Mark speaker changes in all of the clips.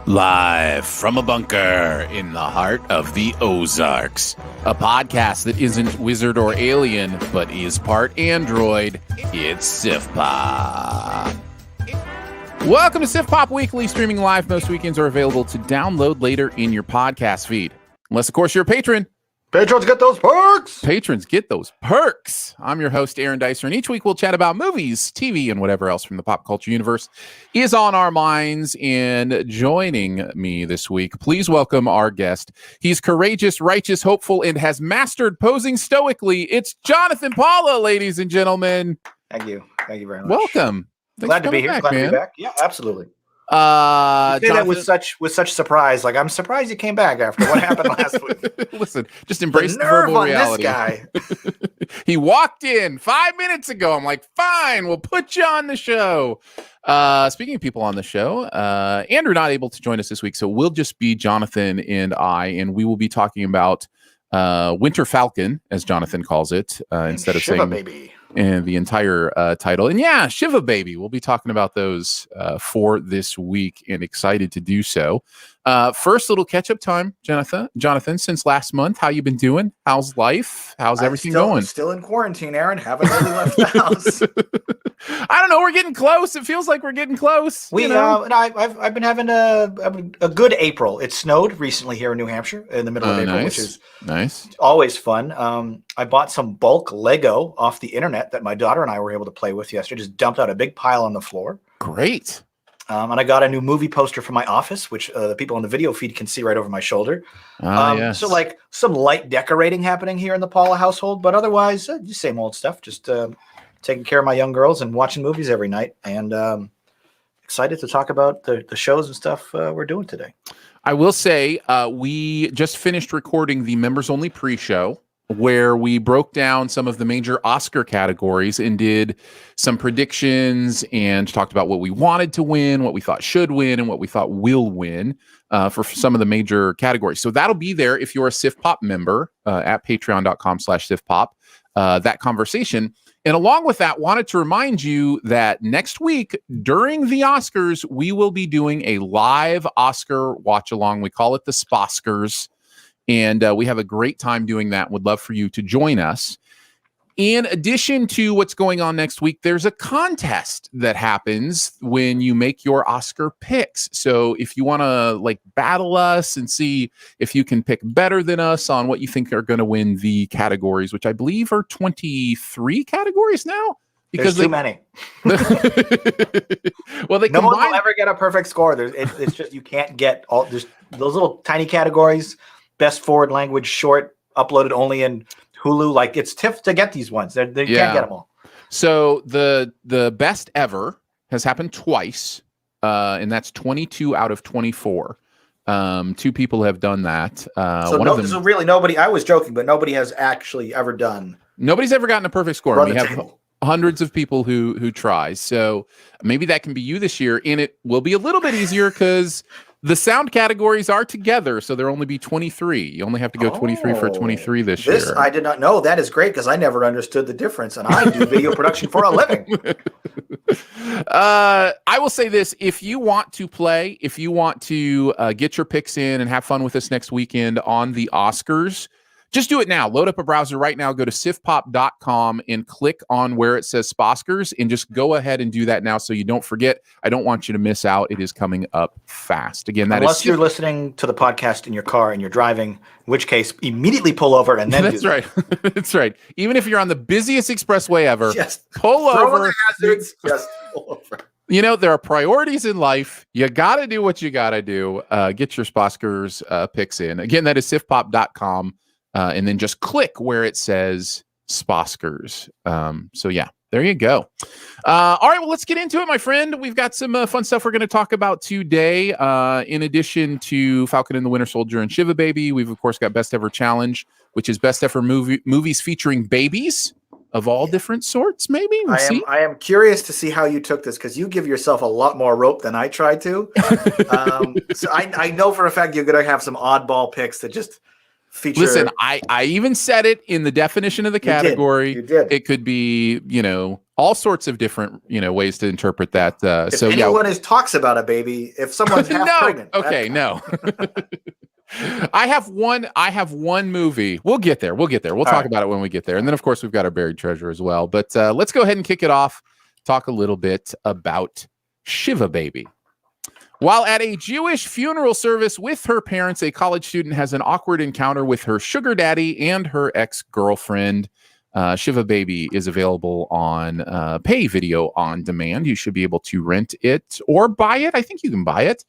Speaker 1: Live from a bunker in the heart of the Ozarks, a podcast that isn't wizard or alien, but is part android. It's Sif Pop. Welcome to Sif Pop Weekly, streaming live most weekends, are available to download later in your podcast feed. Unless, of course, you're a patron.
Speaker 2: Patrons get those perks!
Speaker 1: Patrons get those perks. I'm your host, Aaron Dicer, and each week we'll chat about movies, TV, and whatever else from the pop culture universe is on our minds. And joining me this week, please welcome our guest. He's courageous, righteous, hopeful, and has mastered posing stoically. It's Jonathan Paula, ladies and gentlemen.
Speaker 2: Thank you. Thank you very much.
Speaker 1: Welcome.
Speaker 2: Glad to be here. Glad to be back. Yeah, absolutely. You say
Speaker 1: Jonathan,
Speaker 2: that with such surprise. Like, I'm surprised you came back after what happened last week.
Speaker 1: Listen, just embrace the
Speaker 2: nerve
Speaker 1: verbal
Speaker 2: on
Speaker 1: reality.
Speaker 2: This guy.
Speaker 1: He walked in 5 minutes ago. I'm like, fine, we'll put you on the show. Speaking of people on the show, Andrew not able to join us this week, so we'll just be Jonathan and I, and we will be talking about Winter Falcon, as Jonathan calls it, instead of
Speaker 2: Shiva
Speaker 1: saying
Speaker 2: baby.
Speaker 1: And the entire title. And yeah, Shiva baby. We'll be talking about those for this week, and excited to do so. First, little catch-up time, Jonathan, since last month. How you been doing? How's life? How's everything going?
Speaker 2: Still in quarantine, Aaron. Haven't really left the house.
Speaker 1: I don't know. We're getting close. It feels like we're getting close.
Speaker 2: And I've been having a good April. It snowed recently here in New Hampshire in the middle of April, which is
Speaker 1: nice.
Speaker 2: Always fun. I bought some bulk Lego off the internet that my daughter and I were able to play with yesterday. Just dumped out a big pile on the floor.
Speaker 1: Great.
Speaker 2: And I got a new movie poster for my office, which the people on the video feed can see right over my shoulder.
Speaker 1: Yes.
Speaker 2: So like some light decorating happening here in the Paula household, but otherwise, just same old stuff. Just taking care of my young girls and watching movies every night. And excited to talk about the shows and stuff we're doing today.
Speaker 1: I will say we just finished recording the members-only pre-show, where we broke down some of the major Oscar categories and did some predictions and talked about what we wanted to win, what we thought should win, and what we thought will win for some of the major categories. So that'll be there if you're a Sif Pop member at patreon.com/SifPop, that conversation. And along with that, wanted to remind you that next week during the Oscars, we will be doing a live Oscar watch-along. We call it the Sposkers. And we have a great time doing that. Would love for you to join us. In addition to what's going on next week, there's a contest that happens when you make your Oscar picks. So if you want to battle us and see if you can pick better than us on what you think are going to win the categories, which I believe are 23 categories now.
Speaker 2: Because there's too many.
Speaker 1: Well,
Speaker 2: no one will ever get a perfect score. It's just you can't get all. There's those little tiny categories. Best foreign language short, uploaded only in Hulu. Like, it's tough to get these ones. They can't get them all. So
Speaker 1: the best ever has happened twice, and that's 22 out of 24. Two people have done that.
Speaker 2: So really nobody. I was joking, but nobody has actually ever done.
Speaker 1: Nobody's ever gotten a perfect score. We have hundreds of people who try. So maybe that can be you this year, and it will be a little bit easier because the sound categories are together, so there'll only be 23. You only have to go 23 for 23 this year.
Speaker 2: I did not know. That is great because I never understood the difference, and I do video production for a living.
Speaker 1: I will say this. If you want to play, if you want to get your picks in and have fun with us next weekend on the Oscars, Just do it now. Load up a browser right now. Go to sifpop.com and click on where it says Sposkers and just go ahead and do that now so you don't forget. I don't want you to miss out. It is coming up fast. Again,
Speaker 2: unless you're listening to the podcast in your car and you're driving, in which case immediately pull over and then
Speaker 1: That's right. That's right. Even if you're on the busiest expressway ever,
Speaker 2: just
Speaker 1: pull over.
Speaker 2: The hazards, just pull over.
Speaker 1: You know, there are priorities in life. You got to do what you got to do. Get your Sposkers picks in. Again, that is sifpop.com. And then just click where it says Sposkers. So yeah, there you go. All right, well, let's get into it, my friend. We've got some fun stuff we're going to talk about today. In addition to Falcon and the Winter Soldier and Shiva Baby, we've of course got Best Ever Challenge, which is best ever movies featuring babies of all different sorts. Maybe
Speaker 2: I am curious to see how you took this because you give yourself a lot more rope than I tried to. So I know for a fact you're going to have some oddball picks that just feature.
Speaker 1: Listen, I even said it in the definition of the category.
Speaker 2: You did.
Speaker 1: It could be, all sorts of different, ways to interpret that.
Speaker 2: If anyone talks about a baby, if someone's half pregnant.
Speaker 1: Okay, no. I have one movie. We'll get there. We'll talk about it when we get there. And then, of course, we've got our buried treasure as well. But let's go ahead and kick it off. Talk a little bit about Shiva Baby. While at a Jewish funeral service with her parents, a college student has an awkward encounter with her sugar daddy and her ex-girlfriend. Shiva Baby is available on pay video on demand. You should be able to rent it or buy it. I think you can buy it.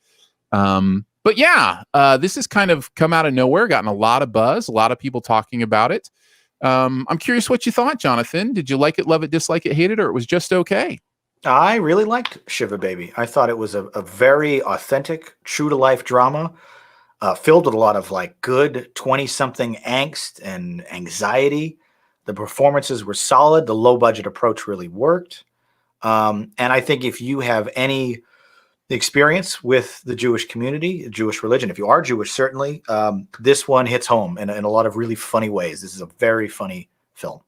Speaker 1: But yeah, this has kind of come out of nowhere, gotten a lot of buzz, a lot of people talking about it. I'm curious what you thought, Jonathan. Did you like it, love it, dislike it, hate it, or it was just okay?
Speaker 2: I really liked Shiva Baby. I thought it was a very authentic, true-to-life drama filled with a lot of good 20-something angst and anxiety. The performances were solid. The low-budget approach really worked. And I think if you have any experience with the Jewish community, Jewish religion, if you are Jewish, certainly, this one hits home in a lot of really funny ways. This is a very funny film.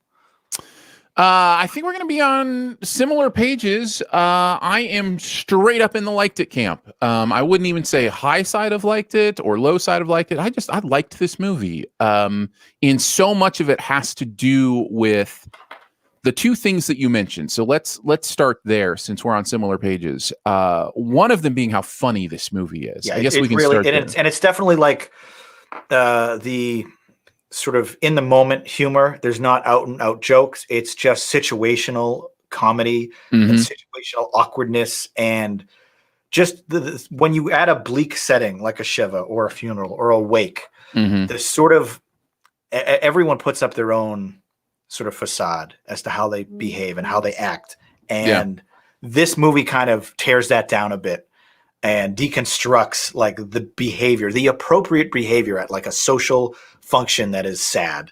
Speaker 1: I think we're going to be on similar pages. I am straight up in the liked it camp. I wouldn't even say high side of liked it or low side of liked it. I liked this movie. And so much of it has to do with the two things that you mentioned. So let's start there since we're on similar pages. One of them being how funny this movie is.
Speaker 2: Yeah,
Speaker 1: I guess we can start there.
Speaker 2: And it's definitely the sort of in the moment humor. There's not out and out jokes. It's just situational comedy and situational awkwardness. And just when you add a bleak setting like a Shiva or a funeral or a wake, the sort of everyone puts up their own sort of facade as to how they behave and how they act. And this movie kind of tears that down a bit and deconstructs the behavior, the appropriate behavior at a social function that is sad.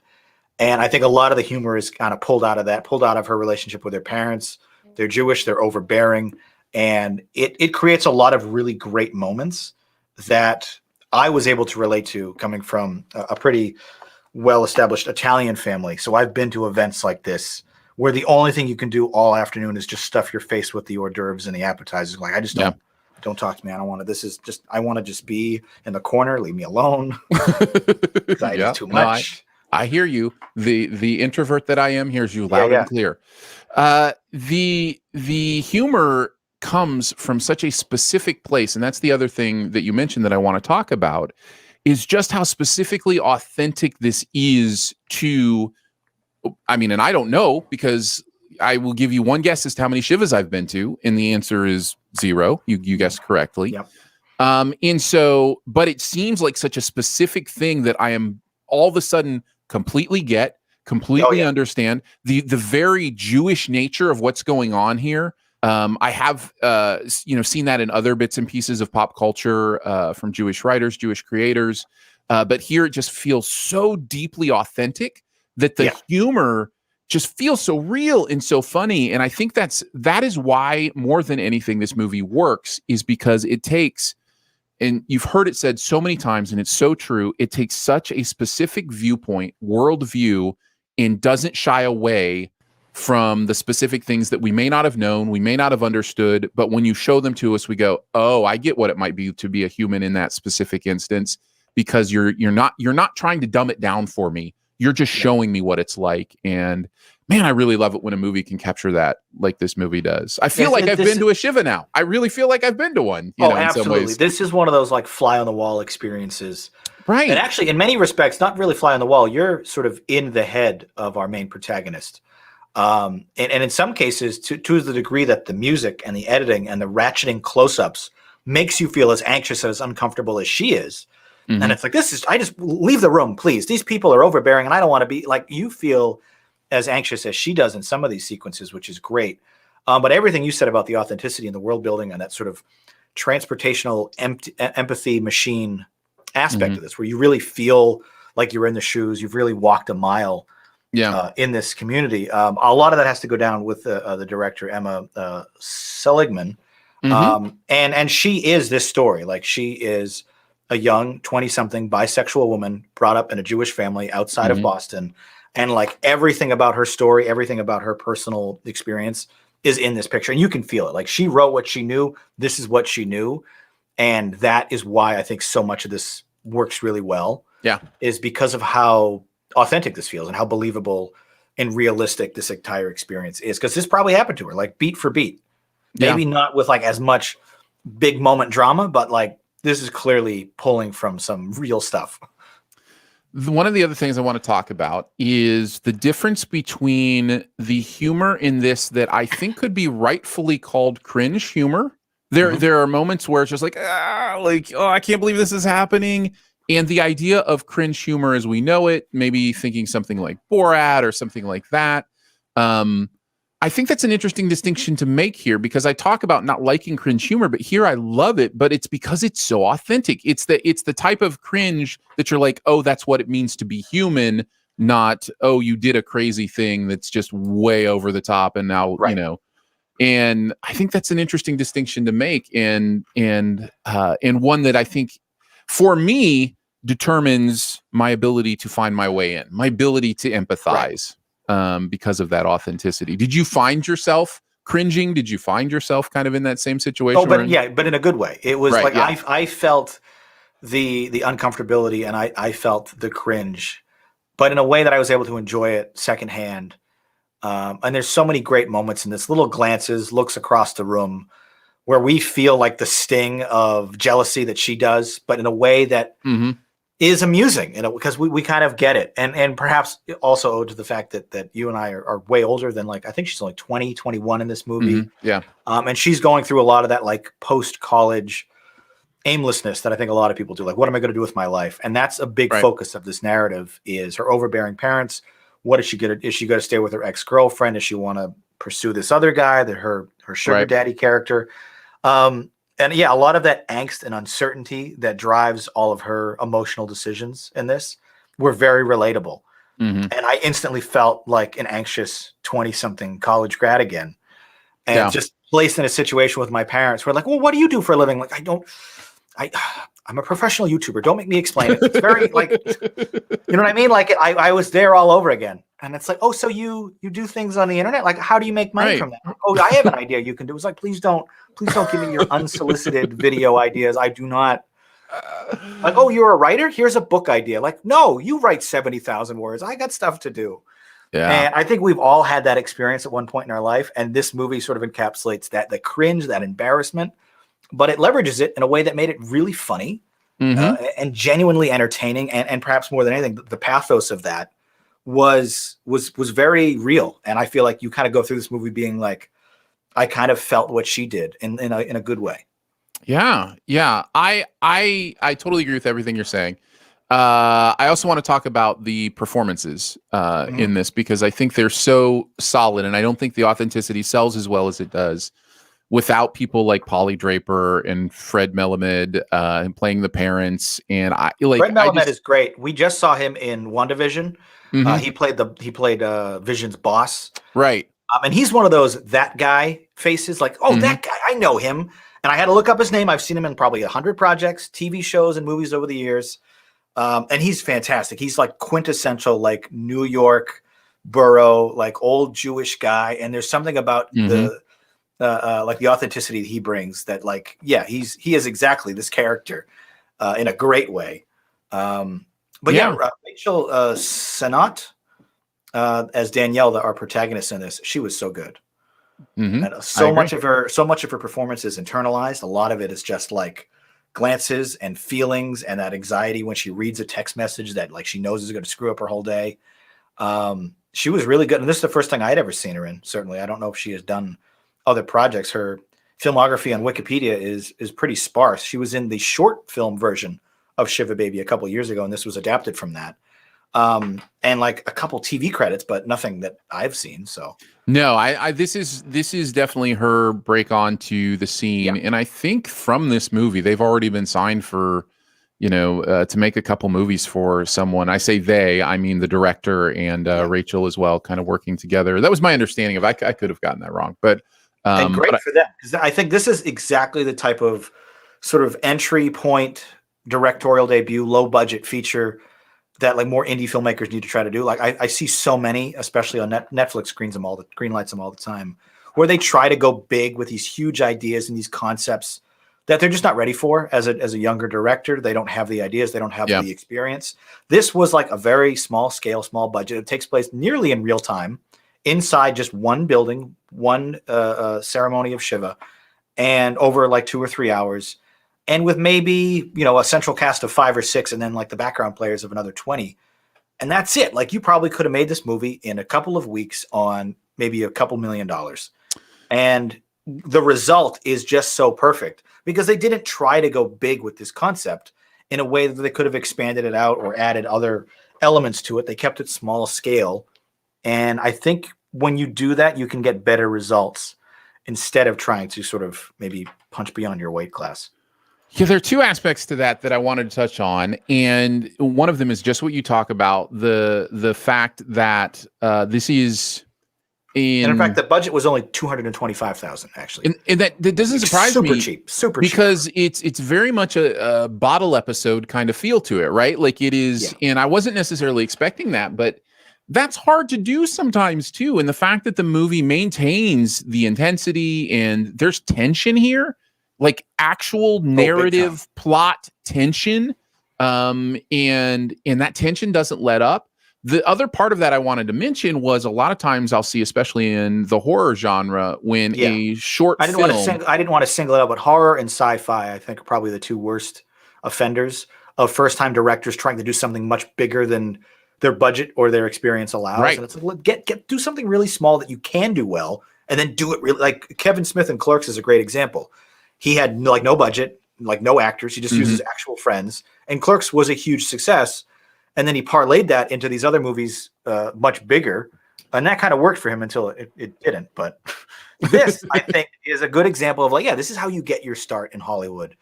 Speaker 2: And I think a lot of the humor is kind of pulled out of her relationship with her parents. They're Jewish, they're overbearing. And it creates a lot of really great moments that I was able to relate to coming from a pretty well-established Italian family. So I've been to events like this where the only thing you can do all afternoon is just stuff your face with the hors d'oeuvres and the appetizers. I just don't talk to me. I don't want to. I want to just be in the corner. Leave me alone. It's too much.
Speaker 1: No, I hear you. The introvert that I am hears you loud and clear. The humor comes from such a specific place, and that's the other thing that you mentioned that I want to talk about, is just how specifically authentic this is to. I mean, and I don't know, because I will give you one guess as to how many Shivas I've been to, and the answer is 0. You guessed correctly.
Speaker 2: Yep.
Speaker 1: And so, but it seems like such a specific thing that I am all of a sudden completely understand the very Jewish nature of what's going on here. I have, seen that in other bits and pieces of pop culture from Jewish writers, Jewish creators. But here it just feels so deeply authentic that the humor just feels so real and so funny. And I think that is why more than anything this movie works, is because it takes, and you've heard it said so many times, and it's so true, it takes such a specific viewpoint, worldview, and doesn't shy away from the specific things that we may not have known, we may not have understood, but when you show them to us, we go, oh, I get what it might be to be a human in that specific instance, because you're not trying to dumb it down for me. You're just showing me what it's like. And man, I really love it when a movie can capture that like this movie does. I feel like I've been to a Shiva now. I really feel like I've been to one. You know,
Speaker 2: absolutely.
Speaker 1: in some ways.
Speaker 2: This is one of those like fly on the wall experiences.
Speaker 1: Right.
Speaker 2: And actually, in many respects, not really fly on the wall. You're sort of in the head of our main protagonist. And in some cases, to the degree that the music and the editing and the ratcheting close-ups makes you feel as anxious, as uncomfortable as she is. Mm-hmm. And it's like, I just leave the room, please. These people are overbearing and I don't want to be like, you feel as anxious as she does in some of these sequences, which is great. But everything you said about the authenticity and the world building and that sort of transportational empathy machine aspect of this, where you really feel like you're in the shoes, you've really walked a mile in this community. A lot of that has to go down with the director, Emma Seligman. And she is this story. Like, she is a young 20-something bisexual woman brought up in a Jewish family outside of Boston. And like everything about her story, everything about her personal experience is in this picture. And you can feel it. Like, she wrote what she knew. This is what she knew. And that is why I think so much of this works really well. Yeah. Is because of how authentic this feels and how believable and realistic this entire experience is. Because this probably happened to her, like beat for beat. Maybe not with like as much big moment drama, but like this is clearly pulling from some real stuff.
Speaker 1: One of the other things I want to talk about is the difference between the humor in this that I think could be rightfully called cringe humor. There are moments where it's just like, oh, I can't believe this is happening. And the idea of cringe humor as we know it, maybe thinking something like Borat or something like that. I think that's an interesting distinction to make here, because I talk about not liking cringe humor, but here I love it, but it's because it's so authentic. It's the type of cringe that you're like, oh, that's what it means to be human, not, oh, you did a crazy thing that's just way over the top and now, you know. And I think that's an interesting distinction to make, and one that I think for me determines my ability to find my way in, my ability to empathize. Because of that authenticity. Did you find yourself cringing? Did you find yourself kind of in that same situation?
Speaker 2: Oh, but but in a good way. It was I felt the uncomfortability and I felt the cringe, but in a way that I was able to enjoy it secondhand. And there's so many great moments in this, little glances, looks across the room where we feel like the sting of jealousy that she does, but in a way that is amusing, you know, because we kind of get it. And perhaps also owed to the fact that you and I are way older than, like, I think she's only 20, 21 in this movie. And she's going through a lot of that like post-college aimlessness that I think a lot of people do. Like, what am I going to do with my life? And that's a big focus of this narrative, is her overbearing parents. What is she going to, is she going to stay with her ex-girlfriend? Does she want to pursue this other guy, that her sugar daddy character? And a lot of that angst and uncertainty that drives all of her emotional decisions in this were very relatable. And I instantly felt like an anxious 20-something college grad again. And just placed in a situation with my parents where, like, well, what do you do for a living? Like, I'm a professional YouTuber. Don't make me explain it. It's very like, you know what I mean? Like, I was there all over again. And it's like, oh, so you do things on the internet? Like, how do you make money from that? Oh, I have an idea you can do. It's like, please don't give me your unsolicited video ideas. I do not. Like, oh, you're a writer? Here's a book idea. Like, no, you write 70,000 words. I got stuff to do. And I think we've all had that experience at one point in our life. And this movie sort of encapsulates that, the cringe, that embarrassment, but it leverages it in a way that made it really funny and genuinely entertaining. And perhaps more than anything, the pathos of that was very real. And I feel like you kind of go through this movie being like, I kind of felt what she did in a good way.
Speaker 1: Yeah. I totally agree with everything you're saying. I also want to talk about the performances in this, because I think they're so solid, and I don't think the authenticity sells as well as it does without people like Polly Draper and Fred Melamed and playing the parents. And
Speaker 2: Fred Melamed is great. We just saw him in WandaVision. He played Vision's boss. Right. And he's one of those that guy faces, like, oh, that guy, I know him. And I had to look up his name. I've seen him in probably 100 projects, TV shows, and movies over the years. And he's fantastic. He's like quintessential, like New York borough, like old Jewish guy. And there's something about the authenticity that he brings that, like, he is exactly this character in a great way. But Rachel Sennott as Danielle, our protagonist in this, she was so good.
Speaker 1: Mm-hmm.
Speaker 2: And so much of her performance is internalized. A lot of it is just like glances and feelings and that anxiety when she reads a text message that like she knows is going to screw up her whole day. She was really good. And this is the first thing I'd ever seen her in. Certainly. I don't know if she has done other projects. Her filmography on Wikipedia is pretty sparse. She was in the short film version of Shiva Baby a couple of years ago, and this was adapted from that. And like a couple TV credits, but nothing that I've seen. So
Speaker 1: no, this is definitely her break onto the scene. Yeah. And I think from this movie, they've already been signed for, to make a couple movies for someone. I say they, I mean the director and Rachel as well, kind of working together. That was my understanding of. I could have gotten that wrong, but
Speaker 2: and great for them, because I think this is exactly the type of sort of entry point directorial debut, low budget feature that like more indie filmmakers need to try to do. Like I see so many, especially on Netflix greenlights them all the time, where they try to go big with these huge ideas and these concepts that they're just not ready for as a younger director. They don't have the ideas. They don't have the experience. This was like a very small scale, small budget. It takes place nearly in real time inside just one building, one ceremony of Shiva, and over like 2 or 3 hours. And with maybe, a central cast of 5 or 6 and then like the background players of another 20. And that's it. Like you probably could have made this movie in a couple of weeks on maybe a couple $1 million. And the result is just so perfect because they didn't try to go big with this concept in a way that they could have expanded it out or added other elements to it. They kept it small scale. And I think when you do that, you can get better results instead of trying to sort of maybe punch beyond your weight class.
Speaker 1: Yeah, there are two aspects to that I wanted to touch on, and one of them is just what you talk about, the fact that this is
Speaker 2: in fact, the budget was only $225,000 actually,
Speaker 1: and that doesn't surprise
Speaker 2: me.
Speaker 1: Super cheap, because it's very much a bottle episode kind of feel to it, right? Like it is, and I wasn't necessarily expecting that, but that's hard to do sometimes too. And the fact that the movie maintains the intensity and there's tension here. Like actual narrative plot tension, and that tension doesn't let up. The other part of that I wanted to mention was a lot of times I'll see, especially in the horror genre, when a short
Speaker 2: I didn't want to single it out, but horror and sci-fi I think are probably the two worst offenders of first-time directors trying to do something much bigger than their budget or their experience allows. Right. And it's like, do something really small that you can do well, and then do it really. Like Kevin Smith in Clerks is a great example. He had like no budget, like no actors. He just used his actual friends. And Clerks was a huge success. And then he parlayed that into these other movies much bigger. And that kind of worked for him until it didn't. But this, I think, is a good example of like, this is how you get your start in Hollywood.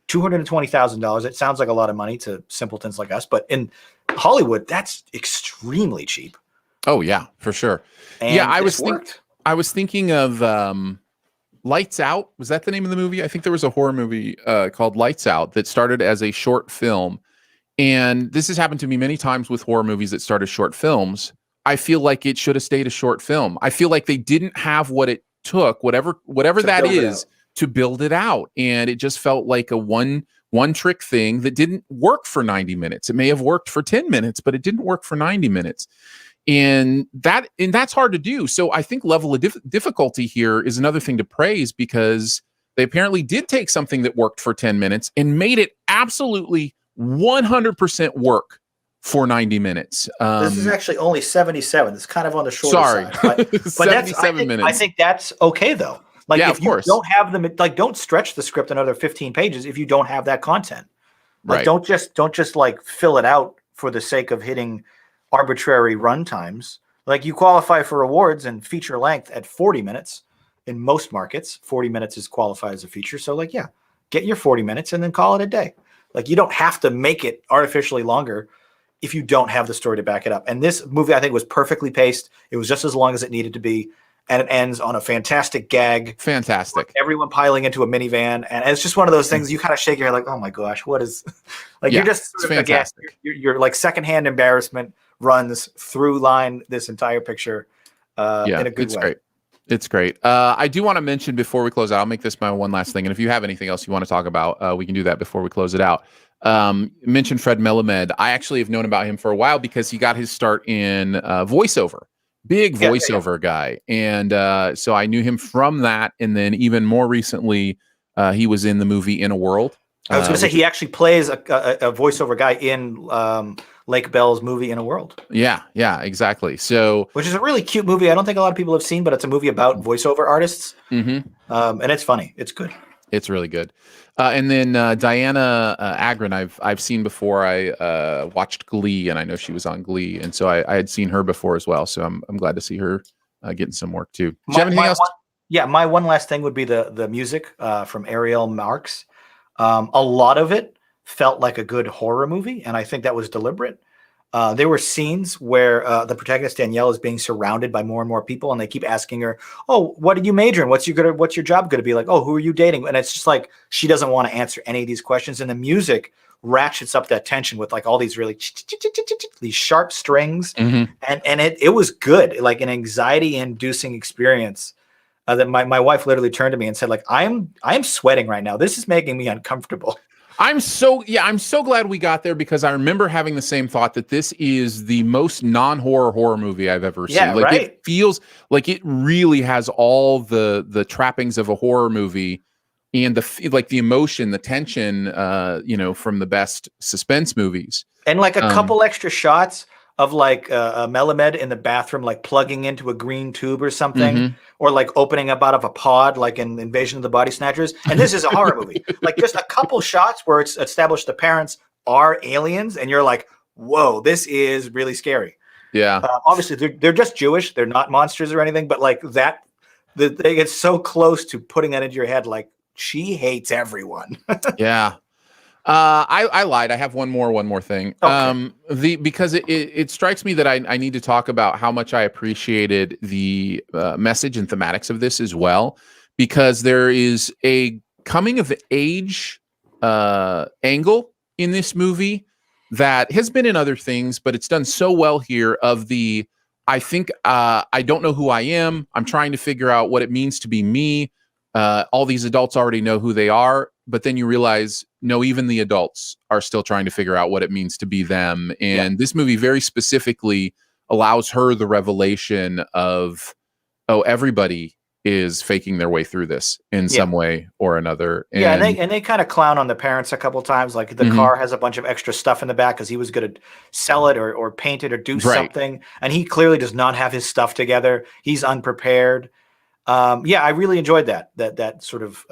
Speaker 2: $220,000. It sounds like a lot of money to simpletons like us. But in Hollywood, that's extremely cheap.
Speaker 1: Oh, yeah, for sure. And I was thinking of... Lights Out, was that the name of the movie? I think there was a horror movie called Lights Out that started as a short film. And this has happened to me many times with horror movies that start as short films. I feel like it should have stayed a short film. I feel like they didn't have what it took, whatever that is, to build it out. And it just felt like a one trick thing that didn't work for 90 minutes. It may have worked for 10 minutes, but it didn't work for 90 minutes. And that's hard to do. So I think level of difficulty here is another thing to praise, because they apparently did take something that worked for 10 minutes and made it absolutely 100% work for 90 minutes.
Speaker 2: This is actually only 77. It's kind of on the shorter side. But
Speaker 1: 77 minutes.
Speaker 2: I think that's okay though. Like if you don't have them, like don't stretch the script another 15 pages if you don't have that content. Like don't just like fill it out for the sake of hitting arbitrary run times. Like you qualify for awards and feature length at 40 minutes in most markets. 40 minutes is qualified as a feature. So like, get your 40 minutes and then call it a day. Like you don't have to make it artificially longer if you don't have the story to back it up. And this movie, I think, was perfectly paced. It was just as long as it needed to be. And it ends on a fantastic gag.
Speaker 1: Fantastic.
Speaker 2: Everyone piling into a minivan. And it's just one of those things you kind of shake your head like, oh my gosh, what is like, you're just sort of, again, you're like secondhand embarrassment runs through line this entire picture in a good way. Great.
Speaker 1: It's great. I do want to mention before we close out, I'll make this my one last thing. And if you have anything else you want to talk about, we can do that before we close it out. Mention Fred Melamed. I actually have known about him for a while because he got his start in voiceover, big voiceover guy. And so I knew him from that. And then even more recently, he was in the movie In a World.
Speaker 2: I was going to say he actually plays a voiceover guy in Lake Bell's movie In a World.
Speaker 1: Yeah, exactly. So,
Speaker 2: which is a really cute movie. I don't think a lot of people have seen, but it's a movie about voiceover artists, and it's funny. It's good.
Speaker 1: It's really good. And then Diana Agron, I've seen before. I watched Glee, and I know she was on Glee, and so I had seen her before as well. So I'm glad to see her getting some work too. Do you have anything else?
Speaker 2: My one last thing would be the music from Ariel Marks. A lot of it felt like a good horror movie, and I think that was deliberate. There were scenes where the protagonist Danielle is being surrounded by more and more people, and they keep asking her, "Oh, what did you major in? What's your job going to be?" Like, "Oh, who are you dating?" And it's just like she doesn't want to answer any of these questions. And the music ratchets up that tension with like all these really these sharp strings, and it was good, like an anxiety-inducing experience. That my wife literally turned to me and said, like, I am sweating right now. This is making me uncomfortable.
Speaker 1: I'm so glad we got there because I remember having the same thought that this is the most non-horror movie I've ever seen. Like it feels like it really has all the trappings of a horror movie and the emotion, the tension, from the best suspense movies.
Speaker 2: And like a couple extra shots of like a Melamed in the bathroom, like plugging into a green tube or something, or like opening up out of a pod, like in Invasion of the Body Snatchers. And this is a horror movie. Like just a couple shots where it's established the parents are aliens, and you're like, whoa, this is really scary.
Speaker 1: Yeah.
Speaker 2: Obviously, they're just Jewish. They're not monsters or anything, but like that, they get so close to putting that into your head. Like she hates everyone.
Speaker 1: Yeah. I lied. I have one more thing. Okay. Because it strikes me that I need to talk about how much I appreciated the message and thematics of this as well, because there is a coming of age angle in this movie that has been in other things, but it's done so well here. I think I don't know who I am. I'm trying to figure out what it means to be me. All these adults already know who they are, but then you realize, no, even the adults are still trying to figure out what it means to be them. And this movie very specifically allows her the revelation of, oh, everybody is faking their way through this in some way or another. And
Speaker 2: they kind of clown on the parents a couple times. Like the car has a bunch of extra stuff in the back because he was going to sell it or paint it or do something. And he clearly does not have his stuff together. He's unprepared. I really enjoyed that sort of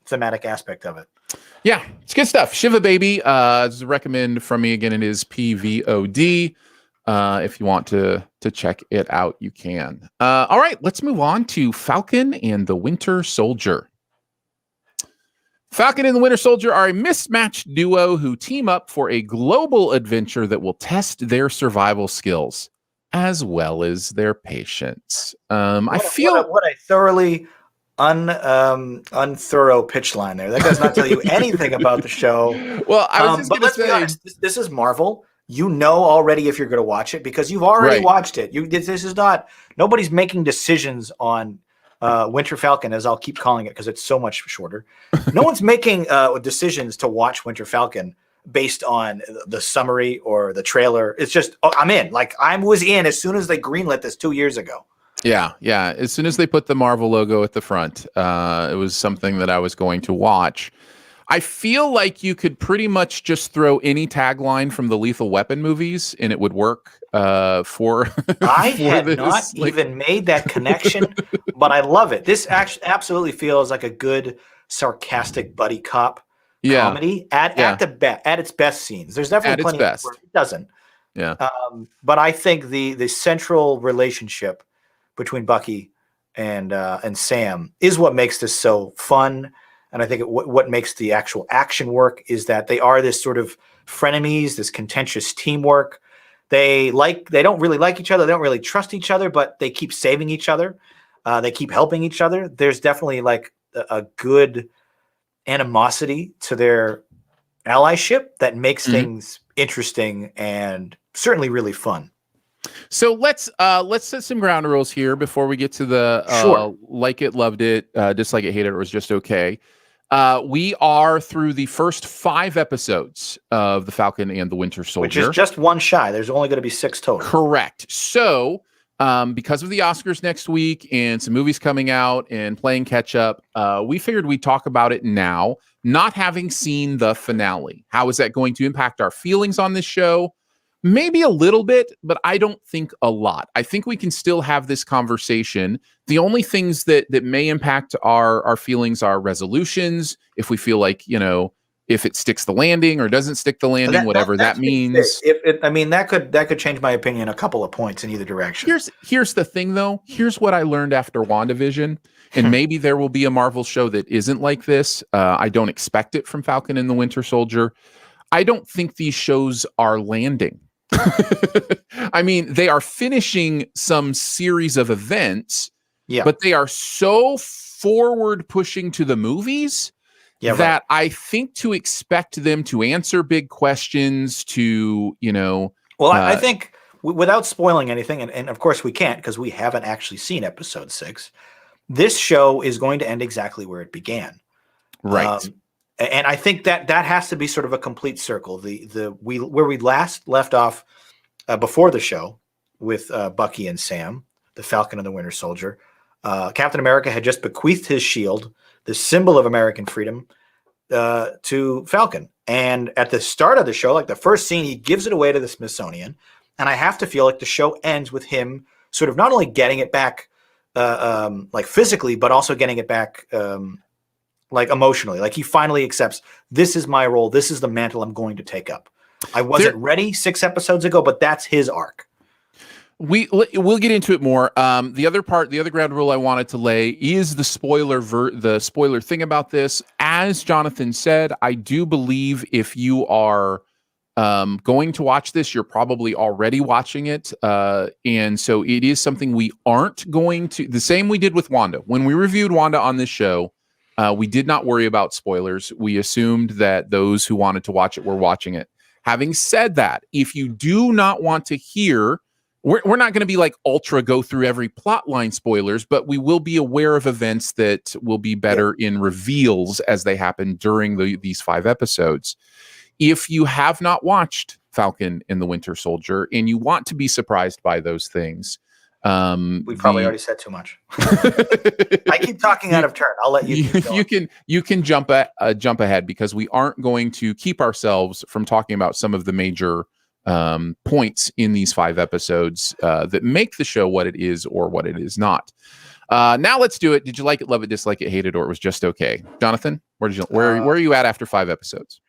Speaker 2: thematic aspect of it.
Speaker 1: Yeah, it's good stuff. Shiva Baby, recommend from me again. It is PVOD. If you want to check it out, you can. All right, let's move on to Falcon and the Winter Soldier. Falcon and the Winter Soldier are a mismatched duo who team up for a global adventure that will test their survival skills as well as their patience. I feel
Speaker 2: what a thoroughly unthorough pitch line there. That does not tell you anything about the show.
Speaker 1: Well, I was just going to say,
Speaker 2: be honest, this is Marvel. You know already if you're going to watch it because you've already watched it. This is not, nobody's making decisions on Winter Falcon, as I'll keep calling it because it's so much shorter. No one's making decisions to watch Winter Falcon based on the summary or the trailer. It's just, I'm in. Like I was in as soon as they greenlit this 2 years ago.
Speaker 1: Yeah. As soon as they put the Marvel logo at the front, it was something that I was going to watch. I feel like you could pretty much just throw any tagline from the Lethal Weapon movies and it would work for.
Speaker 2: I had not even made that connection, but I love it. This actually absolutely feels like a good sarcastic buddy cop comedy at its best scenes. There's definitely plenty of where it doesn't.
Speaker 1: Yeah.
Speaker 2: But I think the central relationship between Bucky and Sam is what makes this so fun. And I think what makes the actual action work is that they are this sort of frenemies, this contentious teamwork. They don't really like each other. They don't really trust each other, but they keep saving each other. They keep helping each other. There's definitely like a good animosity to their allyship that makes things interesting and certainly really fun.
Speaker 1: So let's set some ground rules here before we get to the
Speaker 2: Sure.
Speaker 1: like it, loved it, dislike it, hated it, or was just okay. We are through the first 5 episodes of The Falcon and the Winter Soldier.
Speaker 2: Which is just one shy. There's only going to be 6 total.
Speaker 1: Correct. So because of the Oscars next week and some movies coming out and playing catch up, we figured we'd talk about it now, not having seen the finale. How is that going to impact our feelings on this show? Maybe a little bit, but I don't think a lot. I think we can still have this conversation. The only things that may impact our feelings are resolutions. If we feel like, if it sticks the landing or doesn't stick the landing, whatever that means.
Speaker 2: That could change my opinion a couple of points in either direction.
Speaker 1: Here's the thing, though. Here's what I learned after WandaVision, and maybe there will be a Marvel show that isn't like this. I don't expect it from Falcon and the Winter Soldier. I don't think these shows are landing. I mean, they are finishing some series of events, but they are so forward pushing to the movies that I think to expect them to answer big questions
Speaker 2: I think without spoiling anything, and of course we can't because we haven't actually seen episode 6, this show is going to end exactly where it began.
Speaker 1: Right.
Speaker 2: And I think that has to be sort of a complete circle. Where we last left off before the show with Bucky and Sam, the Falcon and the Winter Soldier, Captain America had just bequeathed his shield, the symbol of American freedom, to Falcon. And at the start of the show, like the first scene, he gives it away to the Smithsonian. And I have to feel like the show ends with him sort of not only getting it back like physically, but also getting it back like emotionally. Like he finally accepts, this is my role. This is the mantle I'm going to take up. I wasn't ready 6 episodes ago, but that's his arc.
Speaker 1: We'll get into it more. The other ground rule I wanted to lay is the spoiler thing about this. As Jonathan said, I do believe if you are going to watch this, you're probably already watching it. And so it is something we aren't going to, the same we did with Wanda. When we reviewed Wanda on this show, we did not worry about spoilers. We assumed that those who wanted to watch it were watching it. Having said that, if you do not want to hear, we're not going to be like ultra go through every plot line spoilers, but we will be aware of events that will be better in reveals as they happen during these 5 episodes. If you have not watched Falcon and the Winter Soldier and you want to be surprised by those things,
Speaker 2: we probably already said too much. I keep talking out of turn. I'll let you.
Speaker 1: You can jump ahead because we aren't going to keep ourselves from talking about some of the major points in these 5 episodes that make the show what it is or what it is not. Now let's do it. Did you like it, love it, dislike it, hate it, or it was just okay? Jonathan, where are you at after 5 episodes?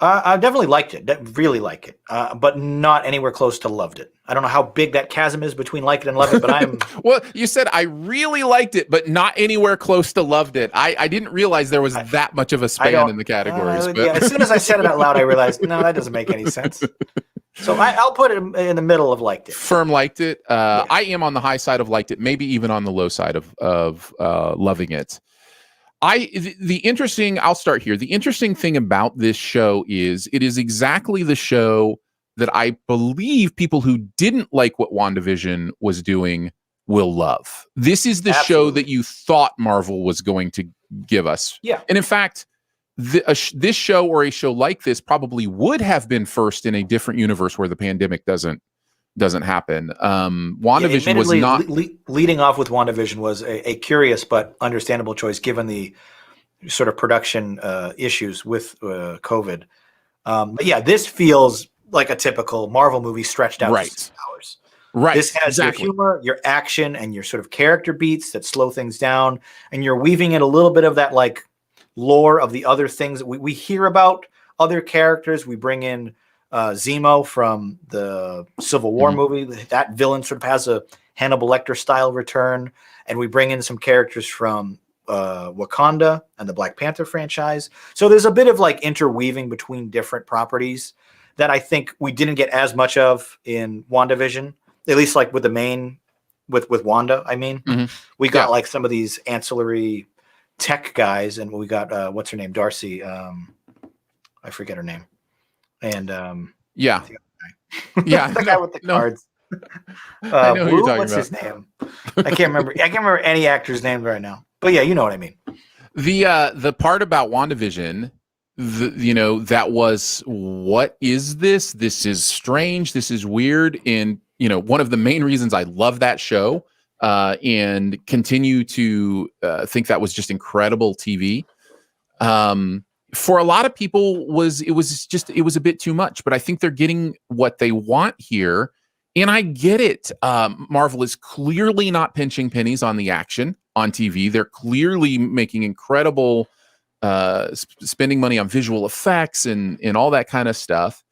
Speaker 2: I definitely liked it. Really like it, but not anywhere close to loved it. I don't know how big that chasm is between like it and love it, but I'm...
Speaker 1: Well, you said I really liked it, but not anywhere close to loved it. I didn't realize there was that much of a span in the categories.
Speaker 2: Yeah, as soon as I said it out loud, I realized, no, that doesn't make any sense. So I'll put it in the middle of liked it.
Speaker 1: Firm liked it. I am on the high side of liked it, maybe even on the low side of loving it. I'll start here. The interesting thing about this show is it is exactly the show that I believe people who didn't like what WandaVision was doing will love. This is the show that you thought Marvel was going to give us.
Speaker 2: Yeah.
Speaker 1: And in fact, this show or a show like this probably would have been first in a different universe where the pandemic doesn't happen. WandaVision was not
Speaker 2: leading off with WandaVision was a curious but understandable choice given the sort of production issues with COVID. But yeah, this feels like a typical Marvel movie stretched out to 6 hours.
Speaker 1: Right.
Speaker 2: This has your humor, your action, and your sort of character beats that slow things down, and you're weaving in a little bit of that like lore of the other things that we hear about other characters. We bring in Zemo from the Civil War movie. That villain sort of has a Hannibal Lecter style return, and we bring in some characters from Wakanda and the Black Panther franchise. So there's a bit of like interweaving between different properties that I think we didn't get as much of in WandaVision, at least like with the main with Wanda. I mean, we got like some of these ancillary tech guys, and we got what's her name, Darcy. I forget her name. And
Speaker 1: the
Speaker 2: guy with the cards.
Speaker 1: I know who you're
Speaker 2: Blue,
Speaker 1: talking
Speaker 2: what's
Speaker 1: about.
Speaker 2: his name? I can't remember. I can't remember any actor's name right now. But yeah, you know what I mean.
Speaker 1: The part about WandaVision, that was, what is this? This is strange. This is weird. And one of the main reasons I love that show, and continue to think that was just incredible TV. For a lot of people, it was a bit too much. But I think they're getting what they want here. And I get it. Marvel is clearly not pinching pennies on the action on TV. They're clearly making incredible spending money on visual effects and all that kind of stuff.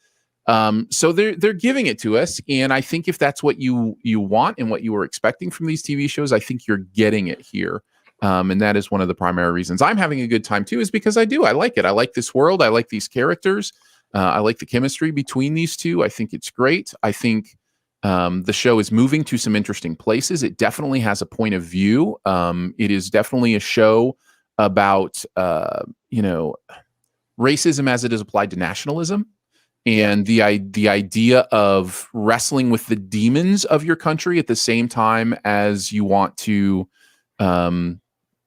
Speaker 1: So they're giving it to us. And I think if that's what you want and what you were expecting from these TV shows, I think you're getting it here. And that is one of the primary reasons I'm having a good time too, is because I like it. I like this world. I like these characters. I like the chemistry between these two. I think it's great. I think the show is moving to some interesting places. It definitely has a point of view. It is definitely a show about, racism as it is applied to nationalism, and the idea of wrestling with the demons of your country at the same time as you want to,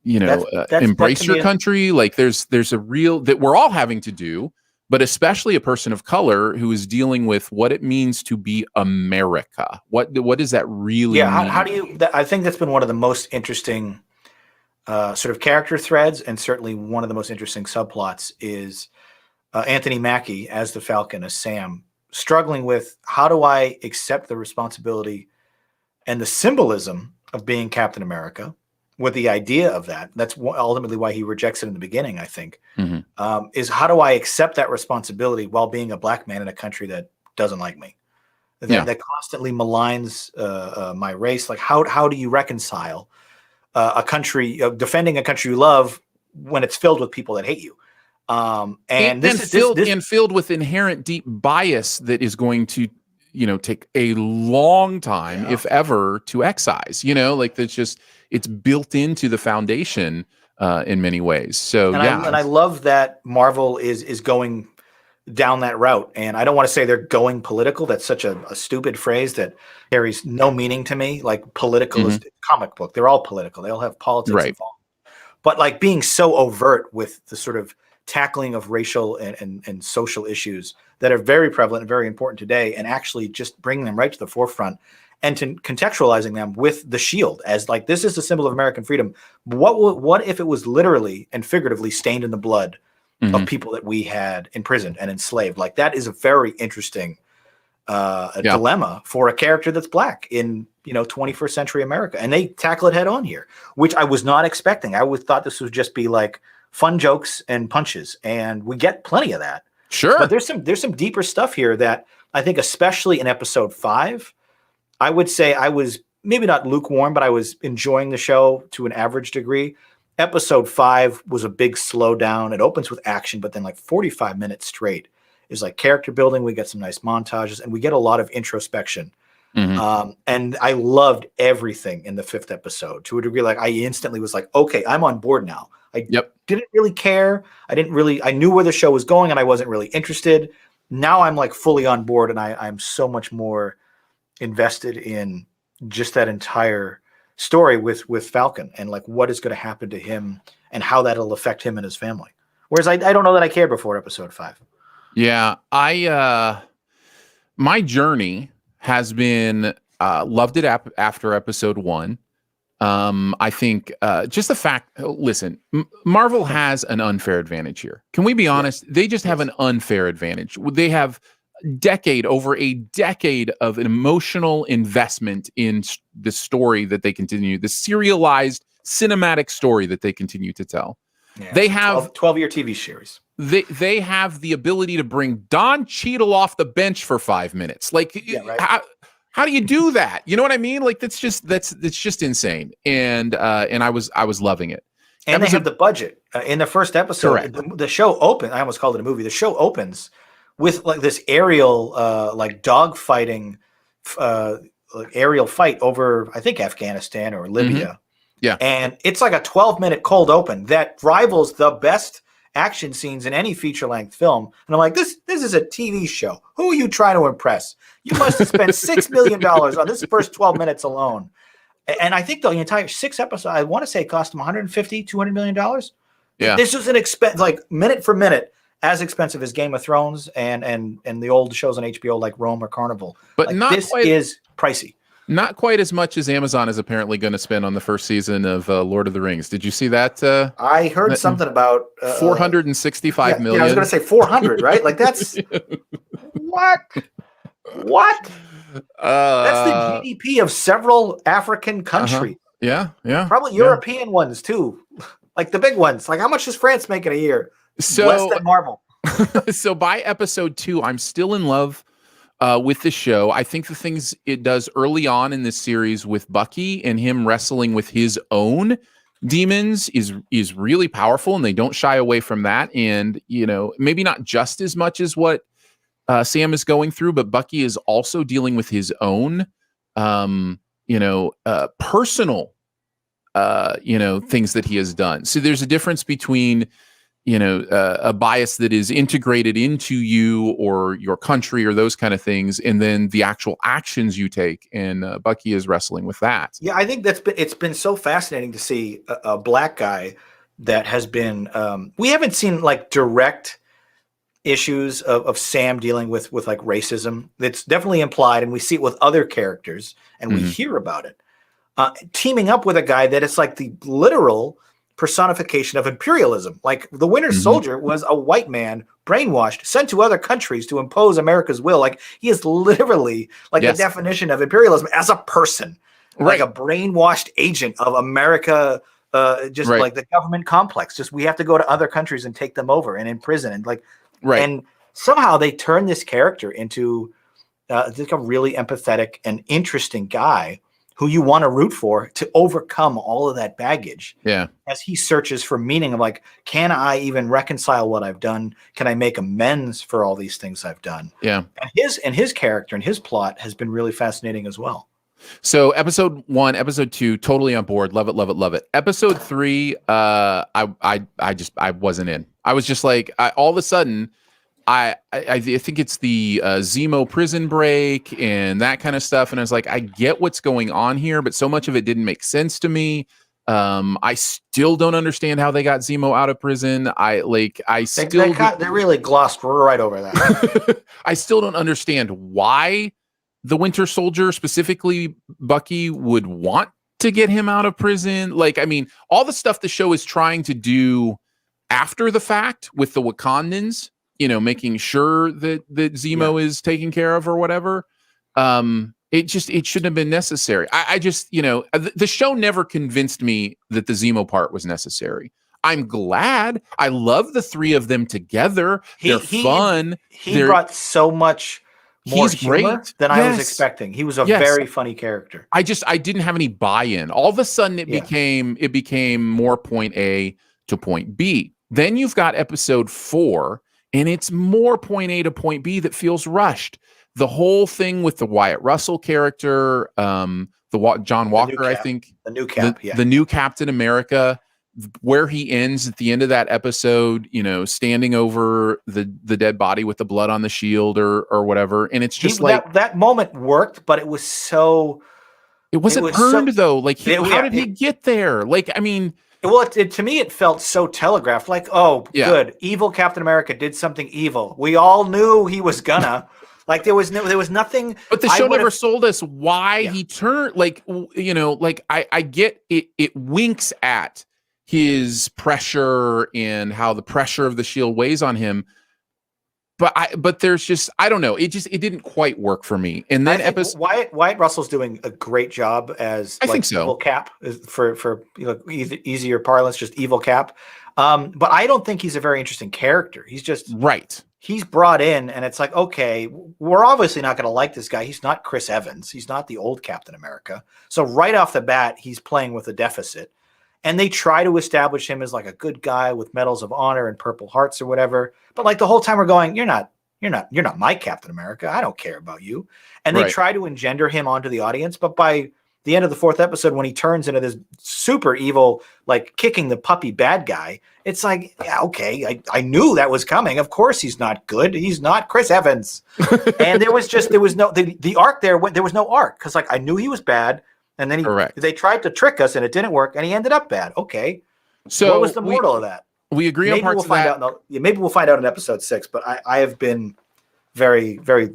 Speaker 1: embrace your country. Like there's a real that we're all having to do. But especially a person of color who is dealing with what it means to be America. What does that really mean?
Speaker 2: How do you? I think that's been one of the most interesting sort of character threads, and certainly one of the most interesting subplots is Anthony Mackie as the Falcon, as Sam, struggling with how do I accept the responsibility and the symbolism of being Captain America, with the idea of that. That's ultimately why he rejects it in the beginning, I think, is how do I accept that responsibility while being a black man in a country that doesn't like me, that constantly maligns my race? Like, how do you reconcile a country, defending a country you love when it's filled with people that hate you?
Speaker 1: Filled with inherent deep bias that is going to, take a long time, if ever, to excise. It's built into the foundation in many ways. So
Speaker 2: I love that Marvel is going down that route. And I don't want to say they're going political. That's such a stupid phrase that carries no meaning to me. Like, political is comic book. They're all political. They all have politics involved. But like being so overt with the sort of tackling of racial and social issues that are very prevalent and very important today, and actually just bringing them right to the forefront and to contextualizing them with the shield as like, this is the symbol of American freedom. What if it was literally and figuratively stained in the blood of people that we had imprisoned and enslaved? Like, that is a very interesting dilemma for a character that's black in 21st century America, and they tackle it head on here, which I was not expecting. I would thought this would just be like fun jokes and punches, and we get plenty of that.
Speaker 1: Sure,
Speaker 2: but there's some deeper stuff here that I think, especially in episode 5, I would say I was maybe not lukewarm, but I was enjoying the show to an average degree. Episode 5 was a big slowdown. It opens with action, but then like 45 minutes straight is like character building. We get some nice montages, and we get a lot of introspection. And I loved everything in the 5th episode to a degree. Like, I instantly was like, okay, I'm on board now. I didn't really care. I knew where the show was going, and I wasn't really interested. Now I'm like fully on board, and I'm so much more invested in just that entire story with Falcon, and like what is going to happen to him and how that'll affect him and his family. Whereas I don't know that I cared before episode 5.
Speaker 1: Yeah, my journey has been loved it after episode 1. I think just the fact, listen, Marvel has an unfair advantage here. Can we be honest? They just have an unfair advantage. They have over a decade of an emotional investment in the story that they continue, the serialized cinematic story that they continue to tell.
Speaker 2: Yeah,
Speaker 1: they have
Speaker 2: 12-year TV series.
Speaker 1: They have the ability to bring Don Cheadle off the bench for 5 minutes. Like, how do you do that? You know what I mean? Like, that's just insane. And I was loving it.
Speaker 2: And they have the budget in the first episode. The show opened. I almost called it a movie. The show opens with like this aerial, like dog fighting, like aerial fight over, I think, Afghanistan or Libya.
Speaker 1: Yeah.
Speaker 2: And it's like a 12-minute cold open that rivals the best action scenes in any feature-length film. And I'm like, this is a TV show. Who are you trying to impress? You must have spent $6 million on this first 12 minutes alone. And I think the entire 6 episodes, I want to say it cost them $150-200 million.
Speaker 1: Yeah.
Speaker 2: This is an expense, like minute for minute, as expensive as Game of Thrones and the old shows on HBO like Rome or Carnival.
Speaker 1: But
Speaker 2: like,
Speaker 1: not
Speaker 2: this
Speaker 1: quite,
Speaker 2: is pricey.
Speaker 1: Not quite as much as Amazon is apparently going to spend on the first season of Lord of the Rings. Did you see that?
Speaker 2: I heard something about
Speaker 1: 465 million.
Speaker 2: Yeah, I was going to say 400, right? Like that's what? That's the GDP of several African countries.
Speaker 1: Yeah.
Speaker 2: Probably European ones too. Like the big ones. Like how much does France make in a year?
Speaker 1: So,
Speaker 2: less than Marvel.
Speaker 1: So by episode 2, I'm still in love with the show. I think the things it does early on in this series with Bucky and him wrestling with his own demons is really powerful, and they don't shy away from that. And maybe not just as much as what Sam is going through, but Bucky is also dealing with his own personal things that he has done. So there's a difference between a bias that is integrated into you or your country or those kind of things, and then the actual actions you take. And Bucky is wrestling with that.
Speaker 2: Yeah, I think it's been so fascinating to see a black guy that has been. We haven't seen like direct issues of Sam dealing with like racism. It's definitely implied, and we see it with other characters, and we hear about it. Teaming up with a guy that is like the literal personification of imperialism. Like the Winter Soldier was a white man brainwashed, sent to other countries to impose America's will. Like he is literally like the definition of imperialism as a person, like a brainwashed agent of America. Like the government complex. Just we have to go to other countries and take them over and imprison and like. And somehow they turn this character into like a really empathetic and interesting guy who you want to root for to overcome all of that baggage.
Speaker 1: Yeah.
Speaker 2: As he searches for meaning of like, can I even reconcile what I've done? Can I make amends for all these things I've done?
Speaker 1: Yeah.
Speaker 2: And his character and his plot has been really fascinating as well.
Speaker 1: So episode 1, episode 2, totally on board. Love it. Episode 3, I wasn't in. I was just like, all of a sudden, I think it's the Zemo prison break and that kind of stuff. And I was like, I get what's going on here, but so much of it didn't make sense to me. I still don't understand how they got Zemo out of prison. They really glossed right over that. I still don't understand why the Winter Soldier, specifically Bucky, would want to get him out of prison. Like, I mean, all the stuff the show is trying to do after the fact with the Wakandans, making sure that Zemo is taken care of or whatever. It shouldn't have been necessary. I just, the show never convinced me that the Zemo part was necessary. I'm glad. I love the three of them together. They're fun.
Speaker 2: He brought so much more humor
Speaker 1: great
Speaker 2: than I was expecting. He was a very funny character.
Speaker 1: I didn't have any buy-in. All of a sudden it became more point A to point B. Then you've got episode 4, and it's more point A to point B that feels rushed. The whole thing with the Wyatt Russell character, John Walker, I think.
Speaker 2: The new Cap,
Speaker 1: the new Captain America, where he ends at the end of that episode, standing over the dead body with the blood on the shield or whatever. And it's just
Speaker 2: that moment worked, but it was so...
Speaker 1: It wasn't earned though. Like, how did he get there? Like, I mean...
Speaker 2: Well, to me, it felt so telegraphed. Like, good. Evil Captain America did something evil. We all knew he was gonna. Like, there was nothing.
Speaker 1: But the show never sold us why he turned. Like, I get it. It winks at his pressure and how the pressure of the shield weighs on him. But there's just, I don't know. It didn't quite work for me. And then
Speaker 2: Wyatt Russell's doing a great job as Evil Cap, for easier parlance, just Evil Cap. But I don't think he's a very interesting character. He's just he's brought in, and it's like, okay, we're obviously not going to like this guy. He's not Chris Evans. He's not the old Captain America. So right off the bat, he's playing with a deficit. And they try to establish him as like a good guy with medals of honor and Purple Hearts or whatever. But like the whole time we're going, you're not my Captain America. I don't care about you. And they try to engender him onto the audience. But by the end of the 4th episode when he turns into this super evil, like kicking the puppy bad guy. It's like, yeah, okay, I knew that was coming. Of course he's not good. He's not Chris Evans. And there was no the arc there. There was no arc because like I knew he was bad, and then they tried to trick us and it didn't work, and he ended up bad. Okay, so what was the moral of that?
Speaker 1: We agree on parts of that.
Speaker 2: Maybe we'll find out in episode 6. But I have been very very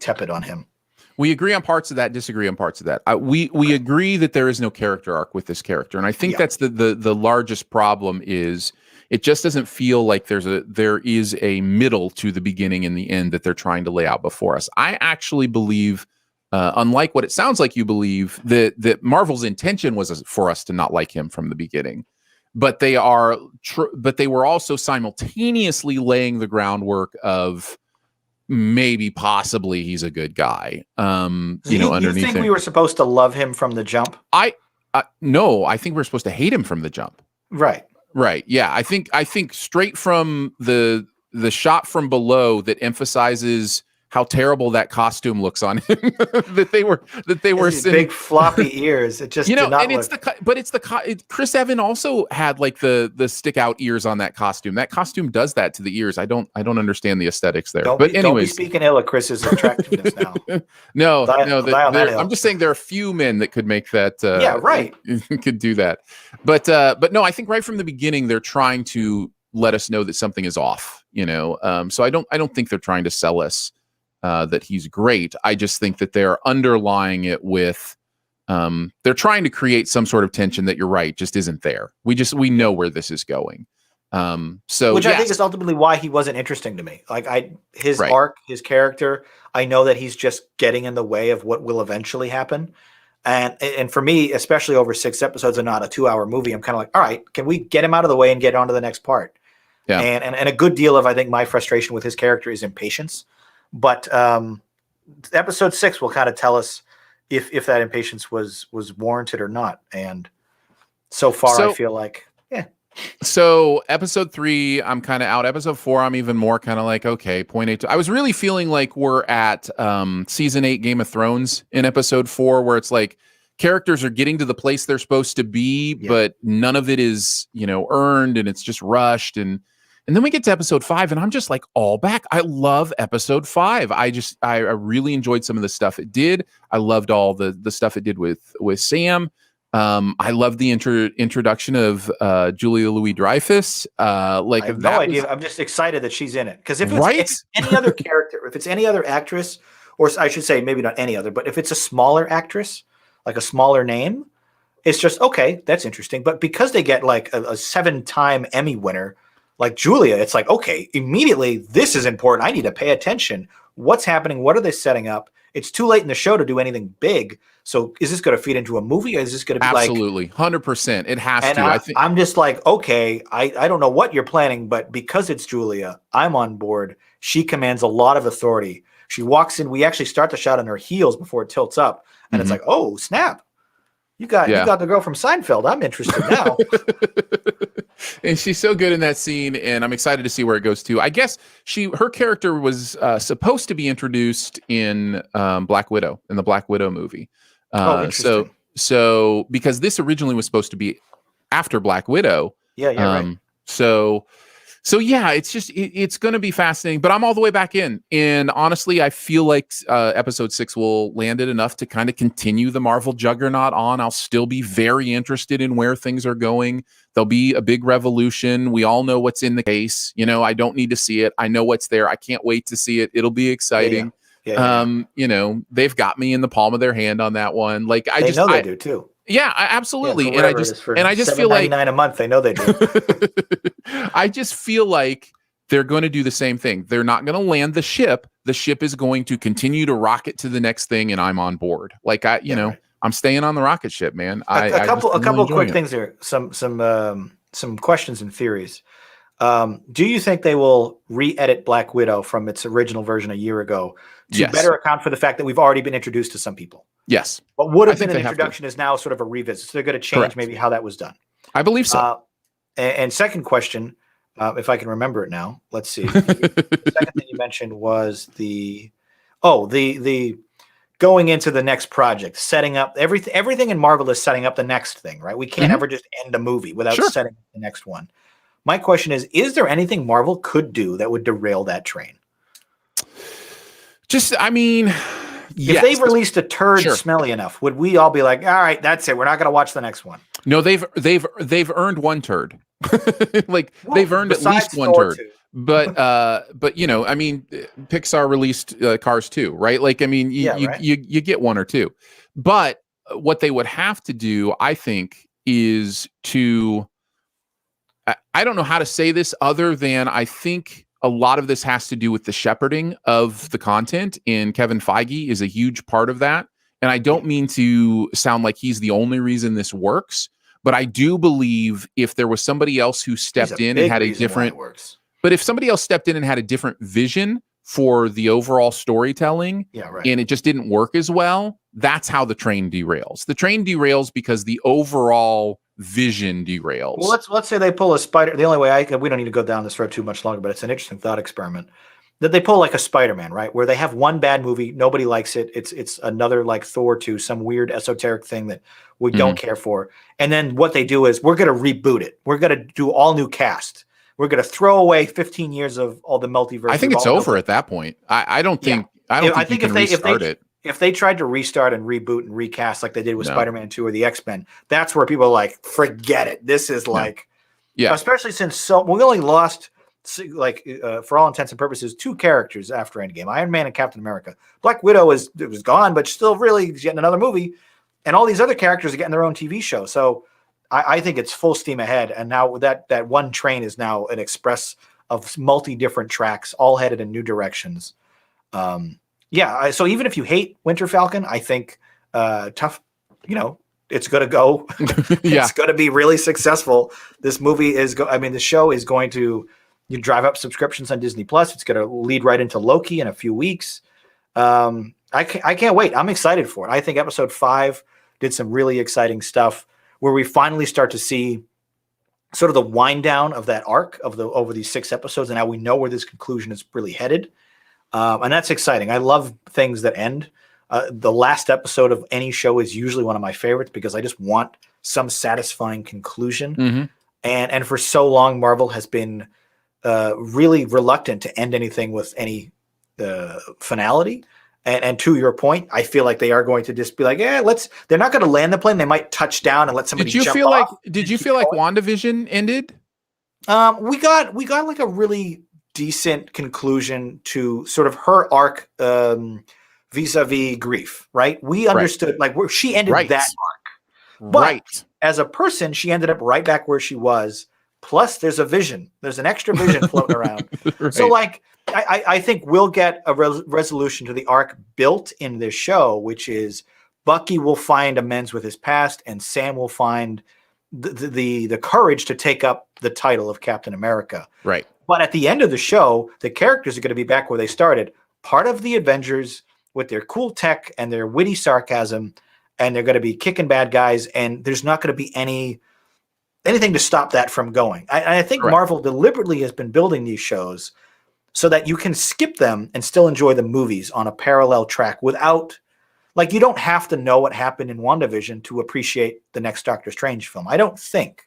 Speaker 2: tepid on him.
Speaker 1: We agree on parts of that, disagree on parts of that. We agree that there is no character arc with this character, and I think that's the largest problem. Is it just doesn't feel like there is a middle to the beginning and the end that they're trying to lay out before us. I actually believe, unlike what it sounds like you believe, that Marvel's intention was for us to not like him from the beginning, but they were also simultaneously laying the groundwork of maybe possibly he's a good guy. Underneath
Speaker 2: you think we were supposed to love him from the jump?
Speaker 1: No, I think we're supposed to hate him from the jump.
Speaker 2: Right.
Speaker 1: Yeah. I think straight from the shot from below that emphasizes how terrible that costume looks on him. that they were sending
Speaker 2: big floppy ears. It just did not
Speaker 1: and
Speaker 2: look...
Speaker 1: Chris Evans also had like the stick out ears on that costume. That costume does that to the ears. I don't understand the aesthetics there. But anyways,
Speaker 2: don't be speaking ill of Chris's attractiveness now.
Speaker 1: No. I'm just saying there are a few men that could make that.
Speaker 2: Right.
Speaker 1: Could do that. But no, I think right from the beginning they're trying to let us know that something is off. So I don't think they're trying to sell us that he's great. I just think that they're underlying it with they're trying to create some sort of tension that you're right just isn't there. We know where this is going. Which I think
Speaker 2: is ultimately why he wasn't interesting to me. Like his arc, his character, I know that he's just getting in the way of what will eventually happen. And for me, especially over 6 episodes and not a 2-hour movie, I'm kind of like, all right, can we get him out of the way and get on to the next part?
Speaker 1: Yeah.
Speaker 2: And a good deal of, I think, my frustration with his character is impatience. But episode 6 will kind of tell us if that impatience was warranted or not. And so far, I feel like, yeah.
Speaker 1: So episode 3, I'm kind of out. Episode 4, I'm even more kind of like, okay, 0.8. I was really feeling like we're at season 8 Game of Thrones in episode 4, where it's like characters are getting to the place they're supposed to be, but none of it is, earned, and it's just rushed. And then we get to episode 5, and I'm just like all back. I love episode 5. I really enjoyed some of the stuff it did. I loved all the stuff it did with Sam. I love the introduction of Julia Louis-Dreyfus.
Speaker 2: I have no idea. I'm just excited that she's in it, because if it's any other character, if it's any other actress, or I should say maybe not any other, but if it's a smaller actress, like a smaller name, it's just okay. That's interesting. But because they get like a 7-time Emmy winner like Julia, it's like, okay, immediately this is important. I need to pay attention. What's happening? What are they setting up? It's too late in the show to do anything big. So is this going to feed into a movie, or is this going to be
Speaker 1: absolutely 100%? It has to.
Speaker 2: I'm just like, okay, I don't know what you're planning, but because it's Julia, I'm on board. She commands a lot of authority. She walks in. We actually start the shot on her heels before it tilts up, and it's like, oh snap! You got the girl from Seinfeld. I'm interested now.
Speaker 1: And she's so good in that scene, and I'm excited to see where it goes to. I guess her character was supposed to be introduced in Black Widow, in the Black Widow movie.
Speaker 2: Interesting.
Speaker 1: So because this originally was supposed to be after Black Widow.
Speaker 2: Yeah, right.
Speaker 1: So yeah, it's just it's going to be fascinating. But I'm all the way back in, and honestly, I feel like episode 6 will land it enough to kind of continue the Marvel juggernaut on. I'll still be very interested in where things are going. There'll be a big revolution. We all know what's in the case. I don't need to see it. I know what's there. I can't wait to see it. It'll be exciting. Yeah. They've got me in the palm of their hand on that one. Like
Speaker 2: they know they do too.
Speaker 1: Yeah, absolutely. And I just feel like
Speaker 2: $7.99 a month. They know they do.
Speaker 1: I just feel like they're going to do the same thing. They're not going to land the ship. The ship is going to continue to rocket to the next thing, and I'm on board. Like I'm staying on the rocket ship, man.
Speaker 2: A couple quick things here. Some questions and theories. Do you think they will re-edit Black Widow from its original version a year ago to better account for the fact that we've already been introduced to some people?
Speaker 1: Yes.
Speaker 2: What would have been an introduction is now sort of a revisit. So they're going to change maybe how that was done.
Speaker 1: I believe so.
Speaker 2: And second question, if I can remember it now, let's see. The second thing you mentioned was the going into the next project, setting up everything in Marvel is setting up the next thing, right? We can't ever just end a movie without setting up the next one. My question is there anything Marvel could do that would derail that train?
Speaker 1: I mean,
Speaker 2: if they released a turd smelly enough, would we all be like, all right, that's it, we're not going to watch the next one?
Speaker 1: No, they've earned one turd. They've earned at least one turd.
Speaker 2: Too.
Speaker 1: But I mean, Pixar released Cars 2, right? Like, I mean, you get one or two. But what they would have to do, I think, is to, I don't know how to say this other than I think a lot of this has to do with the shepherding of the content, and Kevin Feige is a huge part of that. And I don't mean to sound like he's the only reason this works, but I do believe if there was somebody else who stepped in and had a different, but if somebody else stepped in and had a different vision for the overall storytelling, and it just didn't work as well, that's how the train derails. The train derails because the overall vision derails.
Speaker 2: Well, let's say they pull a spider. The only way we don't need to go down this road too much longer, but it's an interesting thought experiment that they pull like a Spider-Man, right? Where they have one bad movie, nobody likes it. It's another like Thor 2, some weird esoteric thing that we don't care for. And then what they do is we're going to reboot it. We're going to do all new cast. We're going to throw away 15 years of all the multiverse.
Speaker 1: I think it's over at that point. I don't think you can restart it.
Speaker 2: If they tried to restart and reboot and recast like they did with Spider-Man 2 or the X-Men, that's where people are like, forget it. This is like, especially since we only lost, for all intents and purposes, 2 characters after Endgame, Iron Man and Captain America. Black Widow was gone, but still really getting another movie. And all these other characters are getting their own TV show. So I think it's full steam ahead. And now that one train is now an express of multi-different tracks, all headed in new directions. So even if you hate Winter Falcon, I think tough, it's going to go. It's going to be really successful. This movie the show is going to drive up subscriptions on Disney Plus. It's going to lead right into Loki in a few weeks. I can't wait. I'm excited for it. I think episode 5 did some really exciting stuff where we finally start to see sort of the wind down of that arc over these 6 episodes. And now we know where this conclusion is really headed. And that's exciting. I love things that end. The last episode of any show is usually one of my favorites because I just want some satisfying conclusion. And for so long, Marvel has been really reluctant to end anything with any finality. And to your point, I feel like they are going to just be like, they're not going to land the plane. They might touch down and let somebody jump off.
Speaker 1: Did you feel like WandaVision ended?
Speaker 2: We got like a really decent conclusion to sort of her arc vis-a-vis grief, right? We understood like where she ended that arc. But as a person, she ended up right back where she was. Plus, there's a vision. There's an extra vision floating around. So like, I think we'll get a resolution to the arc built in this show, which is Bucky will find amends with his past, and Sam will find the courage to take up the title of Captain America.
Speaker 1: Right.
Speaker 2: But at the end of the show, the characters are going to be back where they started, part of the Avengers with their cool tech and their witty sarcasm, and they're going to be kicking bad guys, and there's not going to be anything to stop that from going. I think Marvel deliberately has been building these shows so that you can skip them and still enjoy the movies on a parallel track without, like, you don't have to know what happened in WandaVision to appreciate the next Doctor Strange film. I don't think.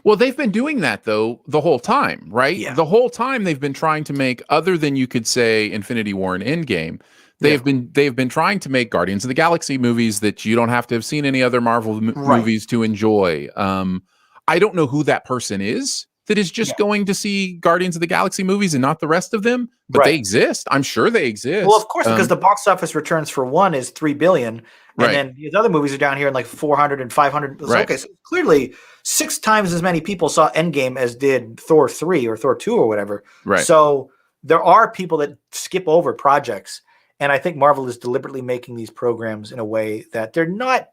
Speaker 1: Well, they've been doing that, though, the whole time, right?
Speaker 2: Yeah.
Speaker 1: The whole time they've been trying to make, other than you could say Infinity War and Endgame, they've been trying to make Guardians of the Galaxy movies that you don't have to have seen any other Marvel movies to enjoy. I don't know who that person is that is just going to see Guardians of the Galaxy movies and not the rest of them, but they exist. I'm sure they exist.
Speaker 2: Well, of course, because the box office returns for one is $3 billion, and then these other movies are down here in like 400 and 500. Okay, so clearly 6 times as many people saw Endgame as did Thor 3 or Thor 2 or whatever.
Speaker 1: Right.
Speaker 2: So there are people that skip over projects, and I think Marvel is deliberately making these programs in a way that they're not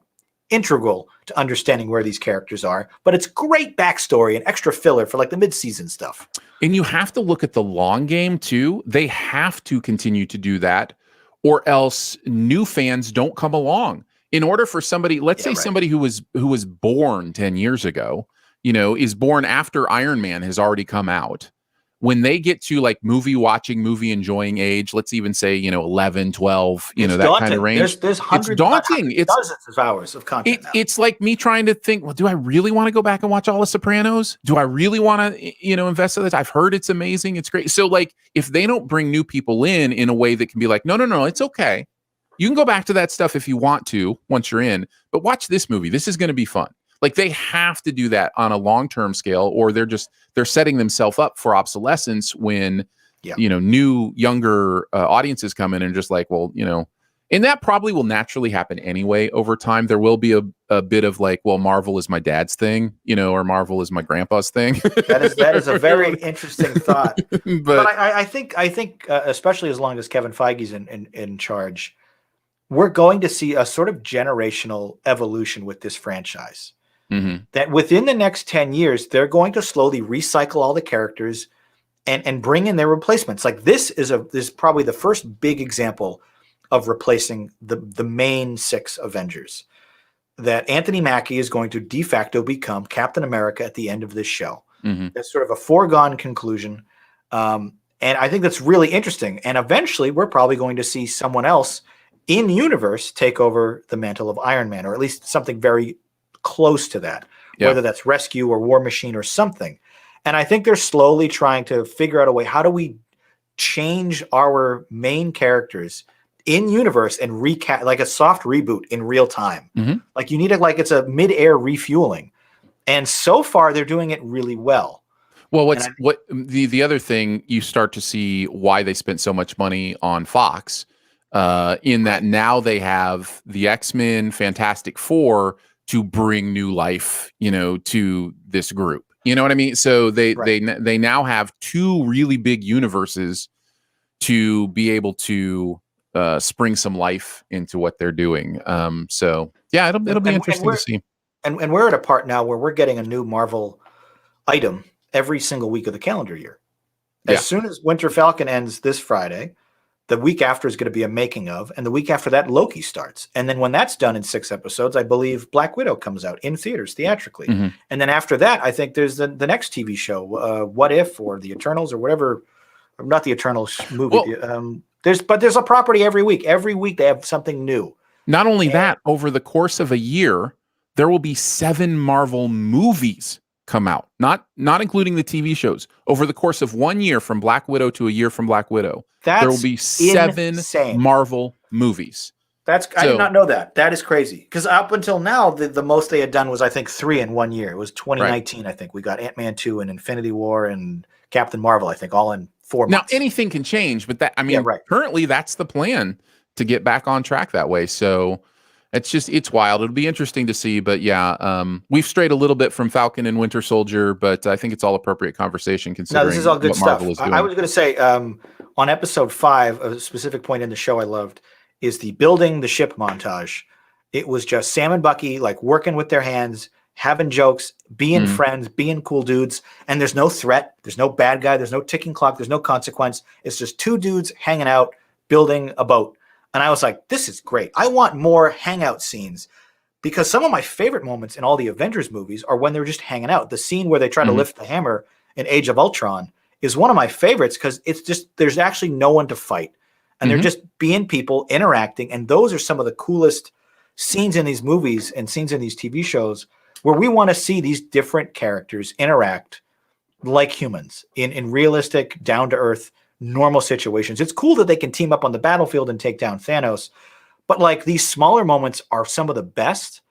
Speaker 2: integral to understanding where these characters are, but it's great backstory and extra filler for like the mid-season stuff.
Speaker 1: And you have to look at the long game too. They have to continue to do that, or else new fans don't come along. In order for somebody, let's say somebody who was born 10 years ago, is born after Iron Man has already come out. when they get to like movie watching, movie enjoying age, let's even say, 11, 12,
Speaker 2: It's
Speaker 1: that
Speaker 2: daunting.
Speaker 1: kind of range.
Speaker 2: There's hundreds,
Speaker 1: it's daunting. It's
Speaker 2: dozens of hours of content now.
Speaker 1: It's like me trying to think, well, do I really want to go back and watch all the Sopranos? Do I really want to, invest in this? I've heard it's amazing. It's great. So like, if they don't bring new people in a way that can be like, no, it's okay. You can go back to that stuff if you want to once you're in, but watch this movie. This is going to be fun. Like they have to do that on a long-term scale, or they're setting themselves up for obsolescence when, new, younger audiences come in and just like, well, and that probably will naturally happen anyway over time. There will be a bit of like, well, Marvel is my dad's thing, or Marvel is my grandpa's thing.
Speaker 2: That is a very interesting thought. but I think especially as long as Kevin Feige's in charge, we're going to see a sort of generational evolution with this franchise. Mm-hmm. That within the next 10 years, they're going to slowly recycle all the characters and bring in their replacements. Like this is probably the first big example of replacing the main 6 Avengers. That Anthony Mackie is going to de facto become Captain America at the end of this show. Mm-hmm. That's sort of a foregone conclusion. And I think that's really interesting. And eventually, we're probably going to see someone else in universe take over the mantle of Iron Man, or at least something very close to that, whether that's Rescue or War Machine or something. And I think they're slowly trying to figure out a way, how do we change our main characters in universe and recast, like a soft reboot in real time. Mm-hmm. Like you need it's a mid-air refueling. And so far they're doing it really well.
Speaker 1: Well, the other thing, you start to see why they spent so much money on Fox, in that now they have the X-Men, Fantastic Four to bring new life, to this group. You know what I mean? So they now have 2 really big universes to be able to spring some life into what they're doing. So yeah, it'll be interesting to see.
Speaker 2: And we're at a part now where we're getting a new Marvel item every single week of the calendar year. As soon as Winter Falcon ends this Friday, the week after is going to be a making of, and the week after that, Loki starts. And then when that's done in 6 episodes, I believe Black Widow comes out in theaters theatrically. Mm-hmm. And then after that, I think there's the next TV show, What If, or The Eternals, or whatever. Not the Eternals movie. Well, there's a property every week. Every week they have something new.
Speaker 1: Not only that, over the course of a year, there will be 7 Marvel movies come out, not including the TV shows. Over the course of 1 year, from Black Widow to a year from Black Widow, there will be 7 Marvel movies.
Speaker 2: I did not know that. That is crazy. Because up until now, the most they had done was, I think, 3 in 1 year. It was 2019, right. I think. We got Ant-Man 2 and Infinity War and Captain Marvel, I think, all in 4 months.
Speaker 1: Now, anything can change, but currently that's the plan, to get back on track that way. So it's wild. It'll be interesting to see, but we've strayed a little bit from Falcon and Winter Soldier, but I think it's all appropriate conversation considering
Speaker 2: this is all good stuff.
Speaker 1: Marvel is doing.
Speaker 2: I was going to say, on episode 5, a specific point in the show I loved is the building the ship montage. It was just Sam and Bucky like working with their hands, having jokes, being friends, being cool dudes, and there's no threat, there's no bad guy, there's no ticking clock, there's no consequence. It's just 2 dudes hanging out, building a boat. And I was like, this is great. I want more hangout scenes, because some of my favorite moments in all the Avengers movies are when they're just hanging out. The scene where they try to lift the hammer in Age of Ultron is one of my favorites, because it's just, there's actually no one to fight. And they're just being people, interacting. And those are some of the coolest scenes in these movies and scenes in these TV shows, where we want to see these different characters interact like humans in realistic, down-to-earth, normal situations. It's cool that they can team up on the battlefield and take down Thanos, but like these smaller moments are some of the best.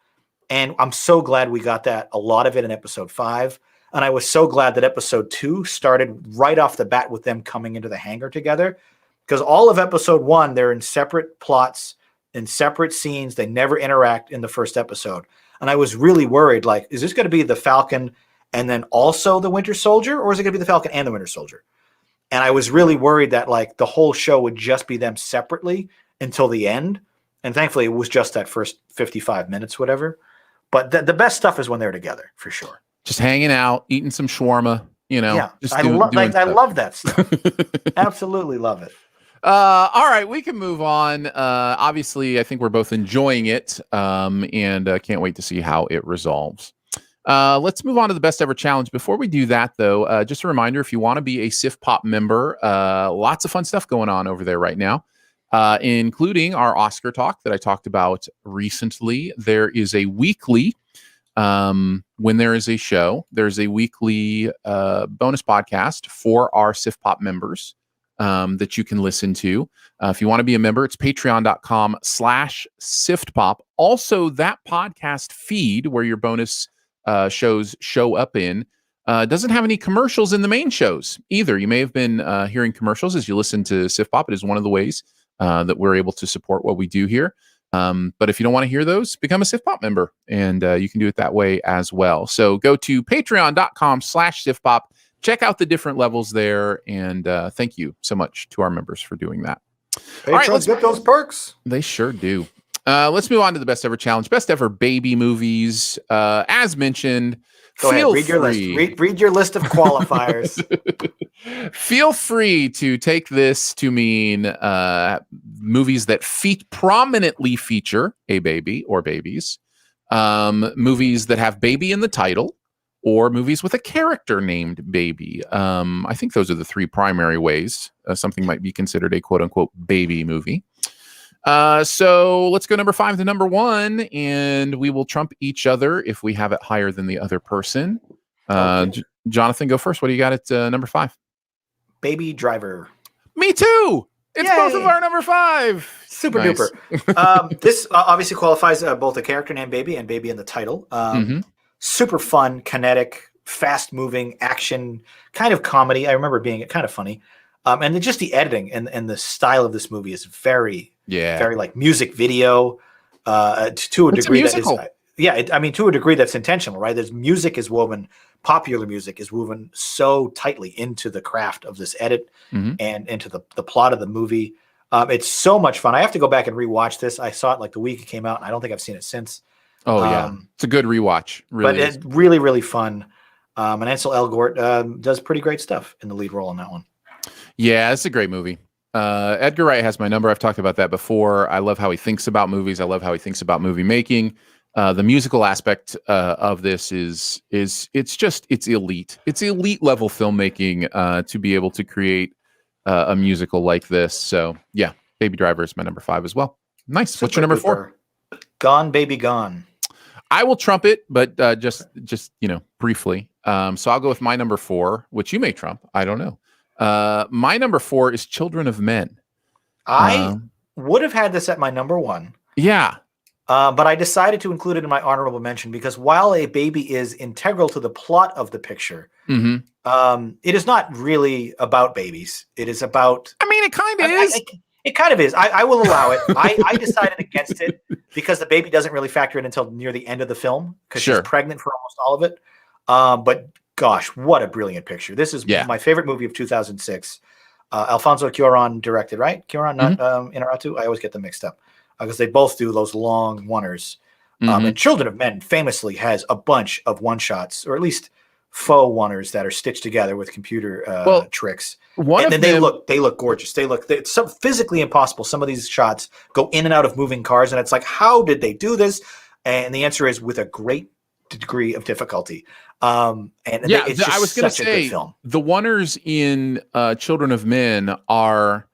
Speaker 2: And I'm so glad we got that, a lot of it in episode 5. And I was so glad that episode 2 started right off the bat with them coming into the hangar together, because all of episode 1, they're in separate plots, in separate scenes. They never interact in the first episode. And I was really worried, like, is this going to be the Falcon and then also the Winter Soldier, or is it going to be the Falcon and the Winter Soldier? And I was really worried that like the whole show would just be them separately until the end. And thankfully it was just that first 55 minutes, whatever. But the best stuff is when they're together, for sure.
Speaker 1: Just hanging out, eating some shawarma,
Speaker 2: Yeah, I love that stuff. Absolutely love it.
Speaker 1: All right, we can move on. Obviously, I think we're both enjoying it, and can't wait to see how it resolves. Let's move on to the best ever challenge. Before we do that, though, just a reminder: if you want to be a SIF Pop member, lots of fun stuff going on over there right now, including our Oscar talk that I talked about recently. There is a weekly, when there is a show, there's a weekly bonus podcast for our SIF Pop members that you can listen to. If you want to be a member, it's patreon.com/SiftPop. Also, that podcast feed where your bonus shows show up in doesn't have any commercials in the main shows either. You may have been hearing commercials as you listen to SIF Pop. It is one of the ways that we're able to support what we do here. But if you don't want to hear those, become a SIF Pop member, and you can do it that way as well. So go to patreon.com/SIFPop. Check out the different levels there, and thank you so much to our members for doing that.
Speaker 2: All right, let's get those perks.
Speaker 1: They sure do. Let's move on to the best ever challenge. Best ever baby movies. As mentioned,
Speaker 2: Go ahead, read your list. Read your list of qualifiers.
Speaker 1: Feel free to take this to mean movies that prominently feature a baby or babies, movies that have baby in the title, or movies with a character named baby. I think those are the three primary ways something might be considered a quote-unquote baby movie. So let's go number 5 to number 1, and we will trump each other if we have it higher than the other person. Okay. Jonathan, go first. What do you got at number 5?
Speaker 2: Baby Driver.
Speaker 1: Me too. It's Yay. Both of our number 5.
Speaker 2: Super duper. This obviously qualifies both a character named Baby and Baby in the title. Super fun, kinetic, fast-moving action, kind of comedy. I remember being kind of funny. And just the editing and the style of this movie is very like music video to a degree that is, to a degree that's intentional, right? There's popular music is woven so tightly into the craft of this edit and into the plot of the movie. It's so much fun. I have to go back and rewatch this. I saw it like the week it came out, and I don't think I've seen it since.
Speaker 1: Oh yeah, it's a good rewatch. Really,
Speaker 2: but it's really, really fun. And Ansel Elgort does pretty great stuff in the lead role in that one.
Speaker 1: Yeah, it's a great movie. Edgar Wright has my number. I've talked about that before. I love how he thinks about movies. I love how he thinks about movie making. The musical aspect of this is it's elite. It's elite level filmmaking to be able to create a musical like this. So yeah, Baby Driver is my number 5 as well. Nice. What's your number 4?
Speaker 2: Gone Baby Gone.
Speaker 1: I will trump it, but just briefly. So I'll go with my number 4, which you may trump. I don't know. My number 4 is Children of Men.
Speaker 2: I would have had this at my number 1.
Speaker 1: Yeah.
Speaker 2: But I decided to include it in my honorable mention because while a baby is integral to the plot of the picture, it is not really about babies. It is about...
Speaker 1: I mean, it kind of is.
Speaker 2: It kind of is. I will allow it. I decided against it because the baby doesn't really factor in until near the end of the film because she's pregnant for almost all of it. But gosh, what a brilliant picture. This is my favorite movie of 2006. Alfonso Cuarón directed, right? Cuarón, not Inarritu? I always get them mixed up because they both do those long one-ers. And Children of Men famously has a bunch of one-shots, or at least faux one-ers that are stitched together with computer tricks. They look gorgeous. It's so physically impossible. Some of these shots go in and out of moving cars, and it's like, how did they do this? And the answer is with a great degree of difficulty. It's just
Speaker 1: I was going to say the oneers in Children of Men are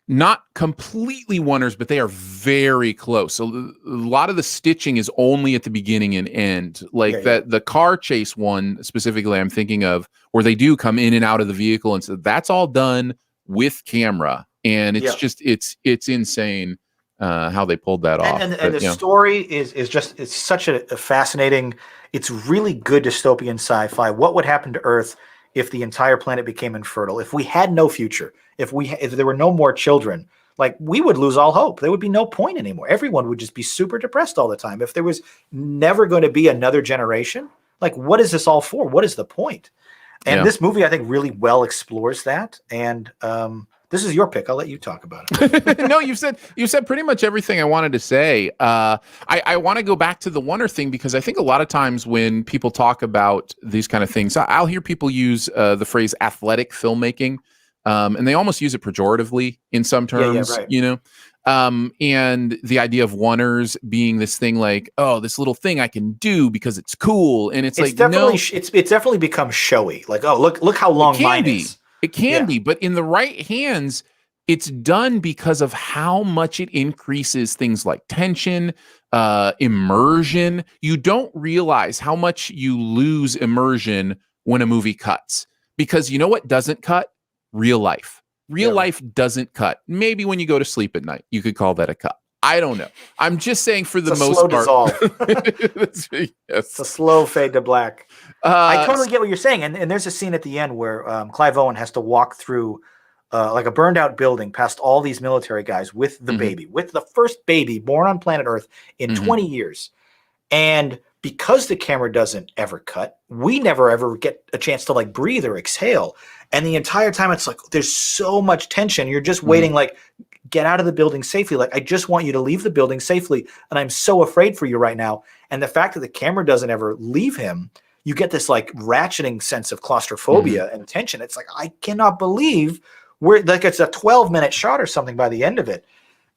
Speaker 1: not completely oneers, but they are very close. So a lot of the stitching is only at the beginning and end. The car chase one specifically I'm thinking of, where they do come in and out of the vehicle, and so that's all done with camera, and it's insane how they pulled that off.
Speaker 2: And the story is just, it's such a fascinating, it's really good dystopian sci-fi. What would happen to Earth if the entire planet became infertile? If we had no future, if there were no more children, like, we would lose all hope. There would be no point anymore. Everyone would just be super depressed all the time. If there was never going to be another generation, like, what is this all for? What is the point? And this movie, I think, really well explores that. And this is your pick. I'll let you talk about it.
Speaker 1: No, you said pretty much everything I wanted to say. I want to go back to the wonder thing, because I think a lot of times when people talk about these kind of things, I'll hear people use the phrase athletic filmmaking, and they almost use it pejoratively in some terms. And the idea of oneers being this thing like, oh, this little thing I can do because it's cool, and it's like
Speaker 2: definitely
Speaker 1: no,
Speaker 2: it's definitely become showy. Like, oh, look how long mine is.
Speaker 1: It can be, but in the right hands, it's done because of how much it increases things like tension, immersion. You don't realize how much you lose immersion when a movie cuts, because you know what doesn't cut? Real life. Real life doesn't cut. Maybe when you go to sleep at night, you could call that a cut. I don't know. I'm just saying for the most
Speaker 2: slow
Speaker 1: part.
Speaker 2: Dissolve. It's a slow fade to black. I totally get what you're saying. And there's a scene at the end where Clive Owen has to walk through like a burned out building past all these military guys with the baby, with the first baby born on planet Earth in 20 years. And because the camera doesn't ever cut, we never ever get a chance to like breathe or exhale. And the entire time it's like there's so much tension. You're just waiting, like, get out of the building safely. Like, I just want you to leave the building safely. And I'm so afraid for you right now. And the fact that the camera doesn't ever leave him, you get this like ratcheting sense of claustrophobia and tension. It's like, I cannot believe we're like, it's a 12-minute shot or something by the end of it.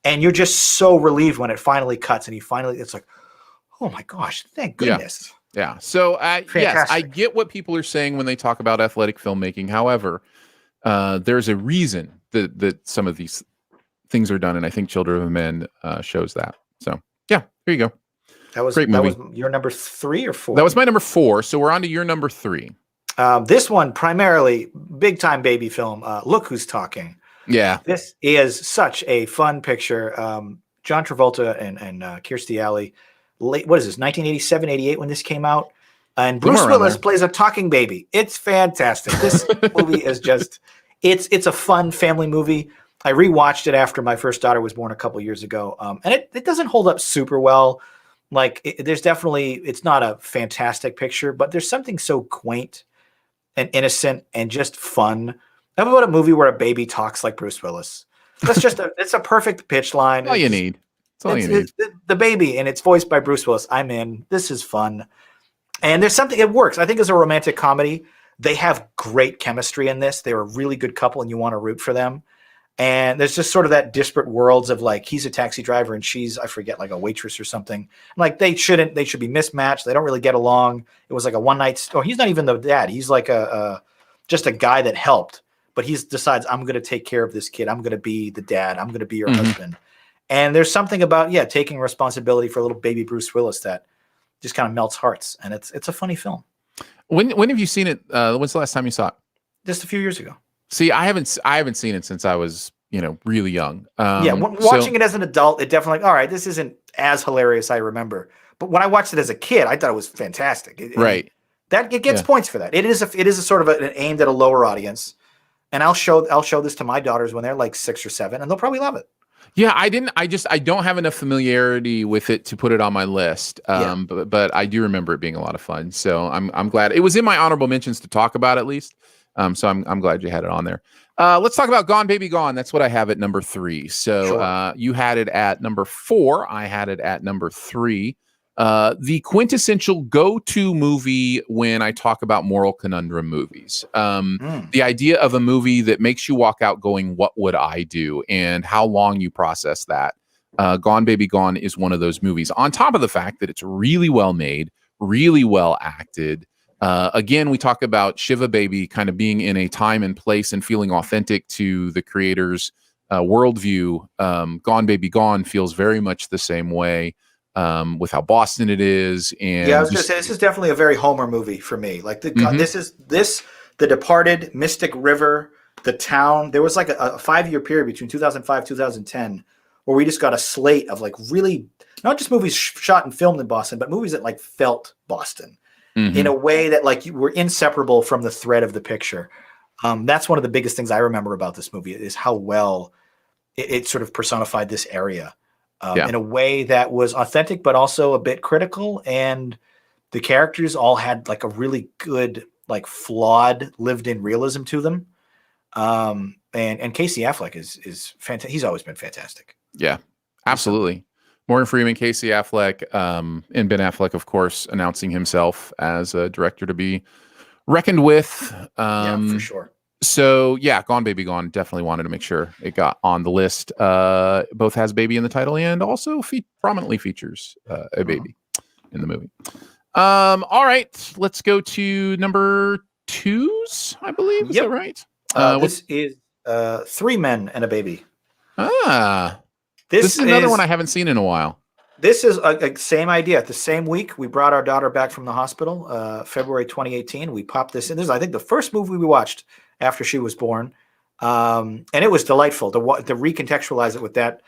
Speaker 2: And you're just so relieved when it finally cuts and it's like, oh my gosh, thank goodness.
Speaker 1: Yeah. So yes, I get what people are saying when they talk about athletic filmmaking. However, there's a reason that some of these things are done. And I think Children of Men shows that. So yeah, here you go.
Speaker 2: That was
Speaker 1: great movie.
Speaker 2: That was your number 3 or 4?
Speaker 1: That was my number 4. So we're on to your number 3.
Speaker 2: This one, primarily big time baby film. Look Who's Talking.
Speaker 1: Yeah.
Speaker 2: This is such a fun picture. John Travolta and Kirstie Alley. What is this, 1987, 88 when this came out? And Bruce Willis plays a talking baby. It's fantastic. This movie is just, it's a fun family movie. I rewatched it after my first daughter was born a couple years ago. And it doesn't hold up super well. Like there's definitely, it's not a fantastic picture, but there's something so quaint and innocent and just fun. How about a movie where a baby talks like Bruce Willis? That's just it's a perfect pitch line.
Speaker 1: All you need. That's all you need.
Speaker 2: The baby, and it's voiced by Bruce Willis. I'm in. This is fun. And there's something, it works. I think as a romantic comedy, they have great chemistry in this. They're a really good couple and you want to root for them. And there's just sort of that disparate worlds of like, he's a taxi driver and she's, I forget, like a waitress or something. Like they should be mismatched. They don't really get along. It was like a one night. Oh, he's not even the dad. He's like just a guy that helped, but he decides I'm going to take care of this kid. I'm going to be the dad. I'm going to be your husband. And there's something about, taking responsibility for a little baby Bruce Willis that just kind of melts hearts. And it's a funny film.
Speaker 1: When have you seen it? When's the last time you saw it?
Speaker 2: Just a few years ago.
Speaker 1: See, I haven't seen it since I was, really young.
Speaker 2: Watching it as an adult, it definitely, all right, this isn't as hilarious as I remember. But when I watched it as a kid, I thought it was fantastic. It gets points for that. It is a sort of an aimed at a lower audience. And I'll show this to my daughters when they're like 6 or 7, and they'll probably love it.
Speaker 1: Yeah, I don't have enough familiarity with it to put it on my list. But I do remember it being a lot of fun. So I'm glad it was in my honorable mentions to talk about at least. So I'm glad you had it on there. Let's talk about Gone Baby Gone. That's what I have at number 3. So sure. You had it at number 4. I had it at number 3. The quintessential go-to movie when I talk about moral conundrum movies. The idea of a movie that makes you walk out going, what would I do? And how long you process that. Gone Baby Gone is one of those movies. On top of the fact that it's really well made, really well acted. Again, we talk about Shiva Baby kind of being in a time and place and feeling authentic to the creator's worldview. Gone Baby Gone feels very much the same way. With how Boston it is, and
Speaker 2: I was gonna say this is definitely a very Homer movie for me. Like this is The Departed, Mystic River, The Town. There was like a 5-year period between 2005 2010 where we just got a slate of like really not just movies shot and filmed in Boston, but movies that like felt Boston in a way that like you were inseparable from the thread of the picture. That's one of the biggest things I remember about this movie is how well it sort of personified this area. In a way that was authentic, but also a bit critical. And the characters all had like a really good, like flawed, lived in realism to them. And Casey Affleck is fantastic. He's always been fantastic.
Speaker 1: Yeah, absolutely. Morgan Freeman, Casey Affleck, and Ben Affleck, of course, announcing himself as a director to be reckoned with.
Speaker 2: For sure.
Speaker 1: So yeah, Gone Baby Gone, definitely wanted to make sure it got on the list. Both has baby in the title and also prominently features a baby in the movie. All right, let's go to number twos, I believe. Is that right?
Speaker 2: This is Three Men and a Baby.
Speaker 1: This is another one I haven't seen in a while.
Speaker 2: This is a same idea. The same week, we brought our daughter back from the hospital, February 2018. We popped this in. This is, I think, the first movie we watched after she was born, and it was delightful to recontextualize it with that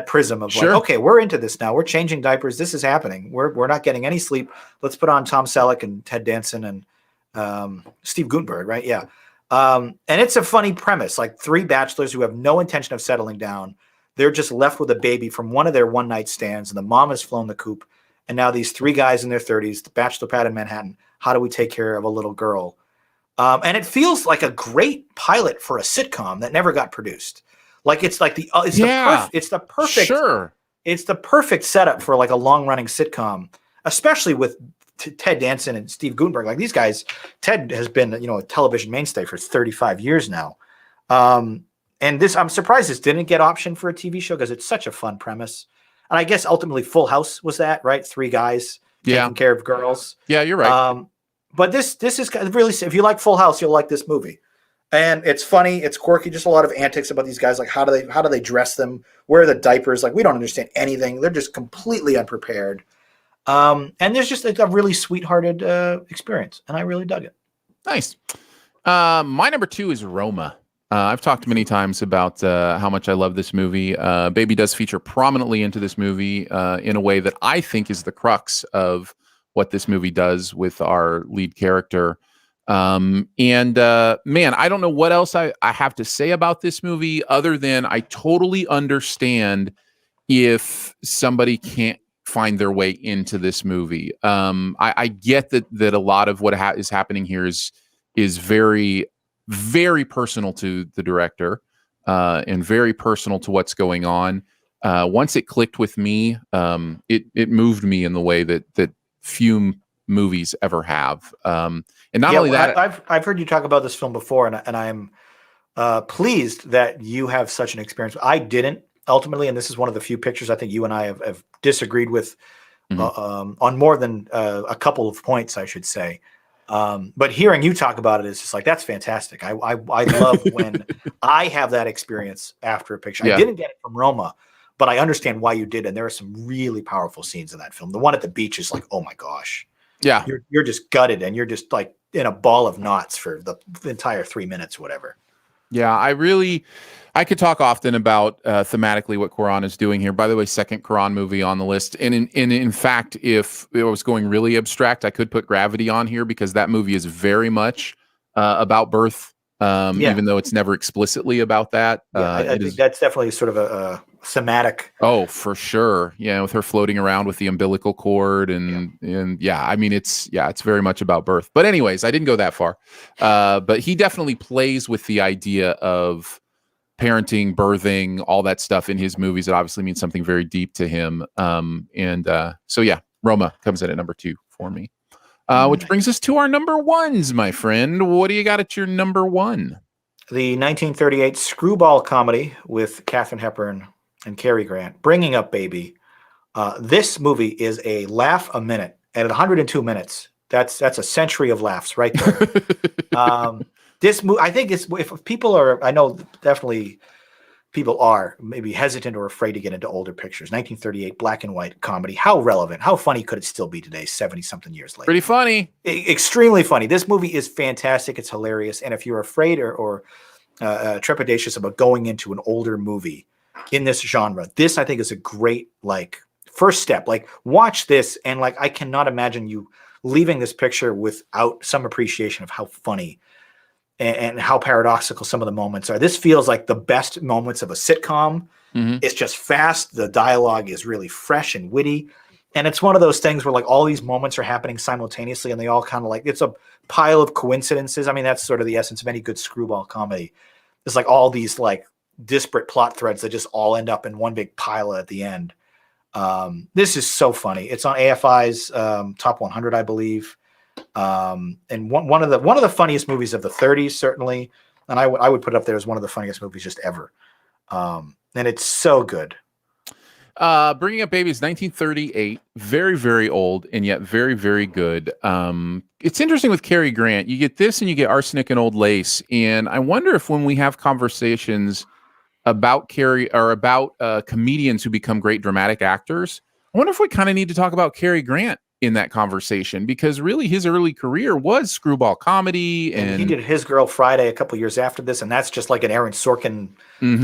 Speaker 2: prism of like, okay, we're into this now. We're changing diapers. This is happening. We're not getting any sleep. Let's put on Tom Selleck and Ted Danson and Steve Guttenberg, right? Yeah, and it's a funny premise. Like three bachelors who have no intention of settling down. They're just left with a baby from one of their one-night stands, and the mom has flown the coop. And now these three guys in their 30s, the bachelor pad in Manhattan, how do we take care of a little girl? And it feels like a great pilot for a sitcom that never got produced. Like it's like the perfect setup for like a long-running sitcom, especially with Ted Danson and Steve Guttenberg. Like these guys, Ted has been a television mainstay for 35 years now. And this, I'm surprised this didn't get optioned for a TV show because it's such a fun premise. And I guess ultimately Full House was that, right? Three guys taking care of girls.
Speaker 1: Yeah, you're right.
Speaker 2: But this is really, if you like Full House, you'll like this movie. And it's funny, it's quirky, just a lot of antics about these guys. Like how do they dress them? Where are the diapers? Like we don't understand anything. They're just completely unprepared. And there's just a really sweethearted experience, and I really dug it.
Speaker 1: Nice. My number two is Roma. I've talked many times about how much I love this movie. Baby does feature prominently into this movie in a way that I think is the crux of what this movie does with our lead character. Man, I don't know what else I have to say about this movie other than I totally understand if somebody can't find their way into this movie. I get that a lot of what is happening here is very, very personal to the director and very personal to what's going on. Once it clicked with me, it moved me in the way that few movies ever have. And not only that,
Speaker 2: I've heard you talk about this film before, and I'm pleased that you have such an experience. I didn't ultimately, and this is one of the few pictures I think you and I have disagreed with on more than a couple of points, I should say. But hearing you talk about it is just like, that's fantastic. I love when I have that experience after a picture. I didn't get it from Roma, but I understand why you did. And there are some really powerful scenes in that film. The one at the beach is like, oh my gosh.
Speaker 1: Yeah.
Speaker 2: You're just gutted and you're just like in a ball of knots for the entire 3 minutes, whatever.
Speaker 1: Yeah, I could talk often about thematically what Quran is doing here. By the way, second Quran movie on the list. And in fact, if it was going really abstract, I could put Gravity on here because that movie is very much about birth, even though it's never explicitly about that.
Speaker 2: I think that's definitely sort of a thematic.
Speaker 1: Oh, for sure. Yeah, with her floating around with the umbilical cord and I mean, it's very much about birth. But anyways, I didn't go that far. But he definitely plays with the idea of parenting, birthing, all that stuff in his movies. It obviously means something very deep to him. So yeah, Roma comes in at number 2 for me. Which brings us to our number ones, my friend. What do you got at your number 1?
Speaker 2: The 1938 screwball comedy with Katharine Hepburn and Cary Grant, Bringing Up Baby. This movie is a laugh a minute. And at 102 minutes, that's a century of laughs right there. This movie, I think if people are, I know definitely people are maybe hesitant or afraid to get into older pictures. 1938 black and white comedy. How relevant, how funny could it still be today, 70-something years later?
Speaker 1: Pretty funny.
Speaker 2: Extremely funny. This movie is fantastic. It's hilarious. And if you're afraid or trepidatious about going into an older movie in this genre, this I think is a great first step. Watch this and I cannot imagine you leaving this picture without some appreciation of how funny and how paradoxical some of the moments are. This feels like the best moments of a sitcom. It's just fast. The dialogue is really fresh and witty. And it's one of those things where all these moments are happening simultaneously and they all kind of it's a pile of coincidences. I mean, that's sort of the essence of any good screwball comedy. It's all these disparate plot threads that just all end up in one big pile at the end. This is so funny. It's on AFI's top 100, I believe. And one of the funniest movies of the 30s, certainly. And I would put it up there as one of the funniest movies just ever. And it's so good.
Speaker 1: Bringing Up Baby is 1938, very, very old, and yet very, very good. It's interesting with Cary Grant. You get this and you get Arsenic and Old Lace. And I wonder if when we have conversations about comedians who become great dramatic actors, I wonder if we kind of need to talk about Cary Grant in that conversation, because really his early career was screwball comedy, and
Speaker 2: he did His Girl Friday a couple years after this, and that's just like an Aaron Sorkin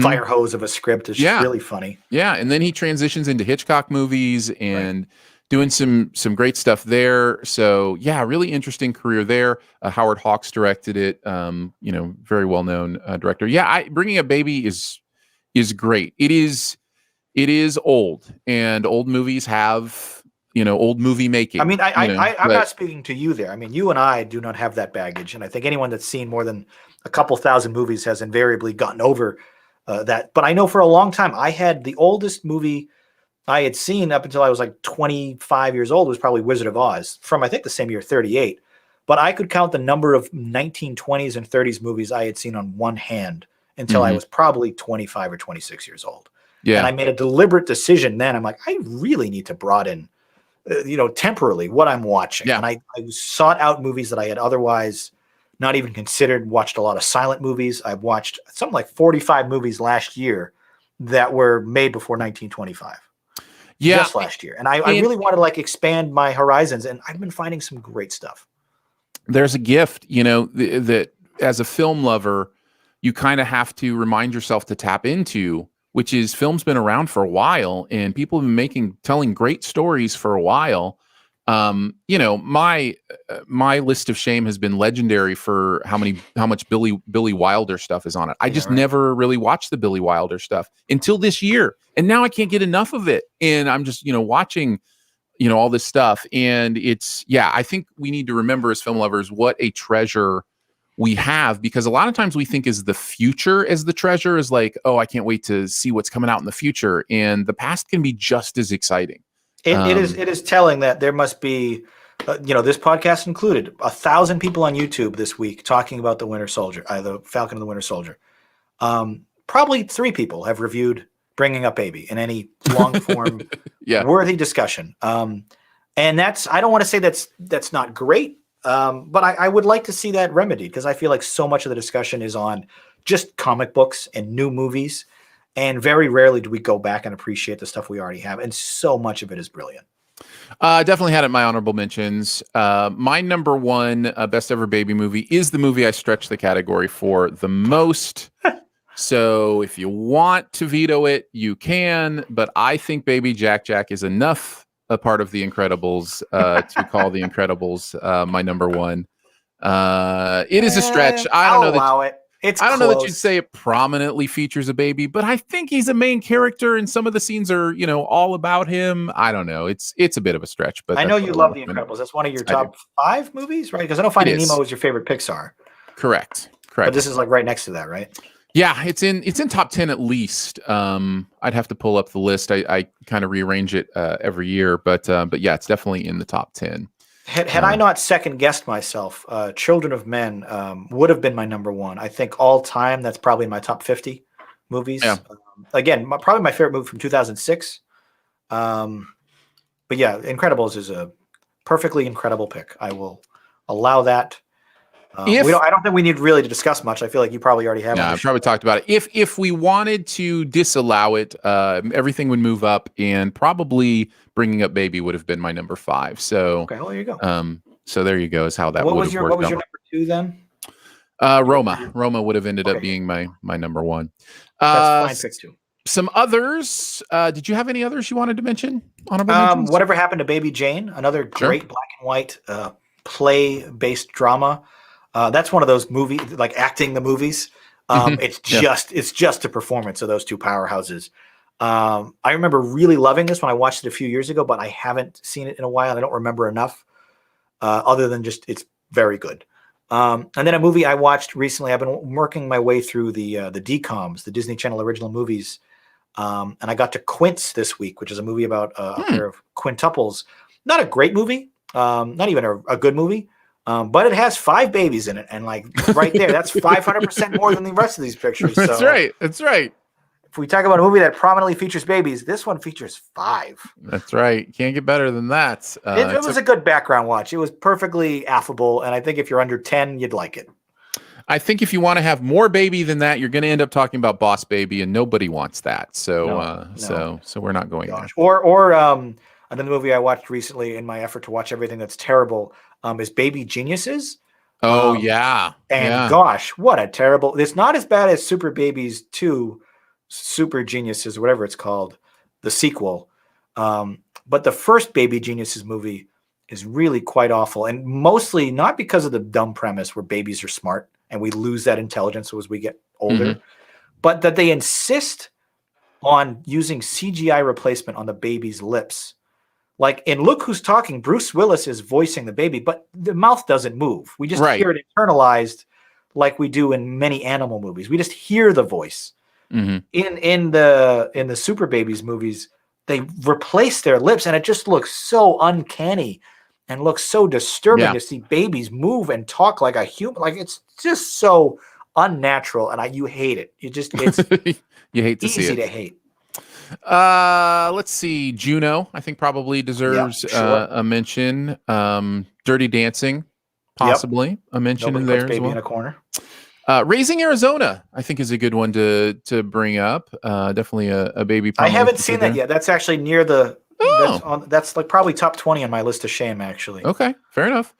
Speaker 2: fire hose of a script. It's just really funny.
Speaker 1: Yeah, and then he transitions into Hitchcock movies and doing some great stuff there. So yeah, really interesting career there. Howard Hawks directed it. Very well known director. Yeah, Bringing Up Baby is great. It is old, and old movies have old movie making.
Speaker 2: I mean, I'm not speaking to you there. I mean, you and I do not have that baggage, and I think anyone that's seen more than a couple thousand movies has invariably gotten over that. But I know for a long time, I had the oldest movie I had seen up until I was like 25 years old was probably Wizard of Oz, from I think the same year, 38. But I could count the number of 1920s and 30s movies I had seen on one hand until I was probably 25 or 26 years old. Yeah. And I made a deliberate decision then. I'm like, I really need to broaden temporarily what I'm watching. Yeah. And I sought out movies that I had otherwise not even considered, watched a lot of silent movies. I've watched something like 45 movies last year that were made before 1925. Yeah. Just last year. And I really want to expand my horizons, and I've been finding some great stuff.
Speaker 1: There's a gift, that as a film lover, you kind of have to remind yourself to tap into, which is film's been around for a while, and people have been telling great stories for a while. My list of shame has been legendary for how much Billy Wilder stuff is on it. I just never really watched the Billy Wilder stuff until this year, and now I can't get enough of it. And I'm just watching all this stuff, and I think we need to remember as film lovers what a treasure we have, because a lot of times we think is the future as the treasure, is like, oh, I can't wait to see what's coming out in the future. And the past can be just as exciting.
Speaker 2: It is telling that there must be, this podcast included, 1,000 people on YouTube this week talking about the Winter Soldier, the Falcon and the Winter Soldier. Probably 3 people have reviewed Bringing Up Baby in any long form worthy discussion. And I don't want to say that's not great. But I would like to see that remedied, because I feel like so much of the discussion is on just comic books and new movies, and very rarely do we go back and appreciate the stuff we already have, and so much of it is brilliant.
Speaker 1: Definitely had it in my honorable mentions. My number one best ever baby movie is the movie I stretch the category for the most. So if you want to veto it, you can, but I think Baby Jack Jack is enough a part of The Incredibles to call The Incredibles my number one. It is a stretch. I don't know that you'd say it prominently features a baby, but I think he's a main character, and some of the scenes are, all about him. I don't know. It's a bit of a stretch, but
Speaker 2: I know you love The Incredibles. That's one of your top 5 movies, right? Because I know Finding Nemo is your favorite Pixar.
Speaker 1: Correct.
Speaker 2: But this is right next to that, right?
Speaker 1: Yeah, it's in top 10 at least. I'd have to pull up the list. I kind of rearrange it every year, but yeah, it's definitely in the top 10.
Speaker 2: Had I not second guessed myself, Children of Men would have been my number one. I think all time that's probably in my top 50 movies. Yeah. Again, probably my favorite movie from 2006. But yeah, Incredibles is a perfectly incredible pick. I will allow that. I don't think we need really to discuss much. I feel like you probably already have.
Speaker 1: Yeah, I've probably talked about it. If we wanted to disallow it, everything would move up, and probably Bringing Up Baby would have been my number 5. So
Speaker 2: okay, well, there you go.
Speaker 1: So there you go. Is how that
Speaker 2: would
Speaker 1: have
Speaker 2: worked. What was your number 2 then?
Speaker 1: Roma would have ended up being my number 1.
Speaker 2: That's fine pick too.
Speaker 1: Some others. Did you have any others you wanted to mention? Honorable mentions?
Speaker 2: Whatever Happened to Baby Jane? Another great black and white play-based drama. That's one of those movies, like acting the movies. It's just a performance of those 2 powerhouses. I remember really loving this when I watched it a few years ago, but I haven't seen it in a while. I don't remember enough, other than just it's very good. And then a movie I watched recently. I've been working my way through the DComs, the Disney Channel original movies, and I got to Quints this week, which is a movie about a pair of quintuples. Not a great movie, not even a good movie. But it has 5 babies in it, and like right there, that's 500% more than the rest of these pictures.
Speaker 1: That's
Speaker 2: So
Speaker 1: right. That's right.
Speaker 2: if we talk about a movie that prominently features babies, this one features 5.
Speaker 1: That's right. Can't get better than that.
Speaker 2: It was a good background watch. It was perfectly affable, and I think if you're under 10, you'd like it.
Speaker 1: I think if you want to have more baby than that, you're going to end up talking about Boss Baby, and nobody wants that. So,
Speaker 2: No.
Speaker 1: so we're not going there.
Speaker 2: Or another movie I watched recently in my effort to watch everything that's terrible is Baby Geniuses.
Speaker 1: Oh yeah,
Speaker 2: and gosh, what a terrible! It's not as bad as Super Babies 2, Super Geniuses, or whatever it's called, the sequel. But the first Baby Geniuses movie is really quite awful, and mostly not because of the dumb premise where babies are smart and we lose that intelligence as we get older, but that they insist on using CGI replacement on the baby's lips. Like in Look Who's Talking, Bruce Willis is voicing the baby, but the mouth doesn't move. We just hear it internalized like we do in many animal movies. We just hear the voice. In the Super Babies movies, they replace their lips, and it just looks so uncanny and looks so disturbing to see babies move and talk like a human. Like it's just so unnatural, and you hate it. It's
Speaker 1: you hate to see it.
Speaker 2: Easy to hate.
Speaker 1: Let's see. Juno, I think probably deserves a mention. Dirty Dancing, possibly a mention in there as well.
Speaker 2: In a corner.
Speaker 1: Raising Arizona, I think, is a good one to bring up. Definitely a baby.
Speaker 2: I haven't seen that yet. That's actually near the. That's like probably top 20 on my list of shame, actually.
Speaker 1: Okay, fair enough.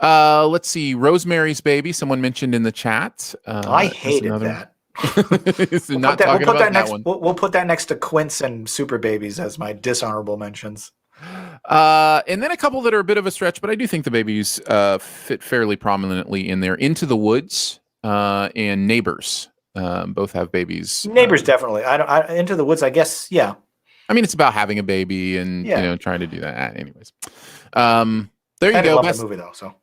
Speaker 1: Let's see. Rosemary's Baby. Someone mentioned in the chat.
Speaker 2: I hated that. We'll put that next to Quince and Super Babies as my dishonorable mentions.
Speaker 1: And then a couple that are a bit of a stretch, but I do think the babies fit fairly prominently in there. Into the Woods and Neighbors both have babies.
Speaker 2: Neighbors definitely. Into the Woods, I guess. Yeah.
Speaker 1: I mean, it's about having a baby and trying to do that. Anyways, there you
Speaker 2: go. I
Speaker 1: go.
Speaker 2: love the movie though. So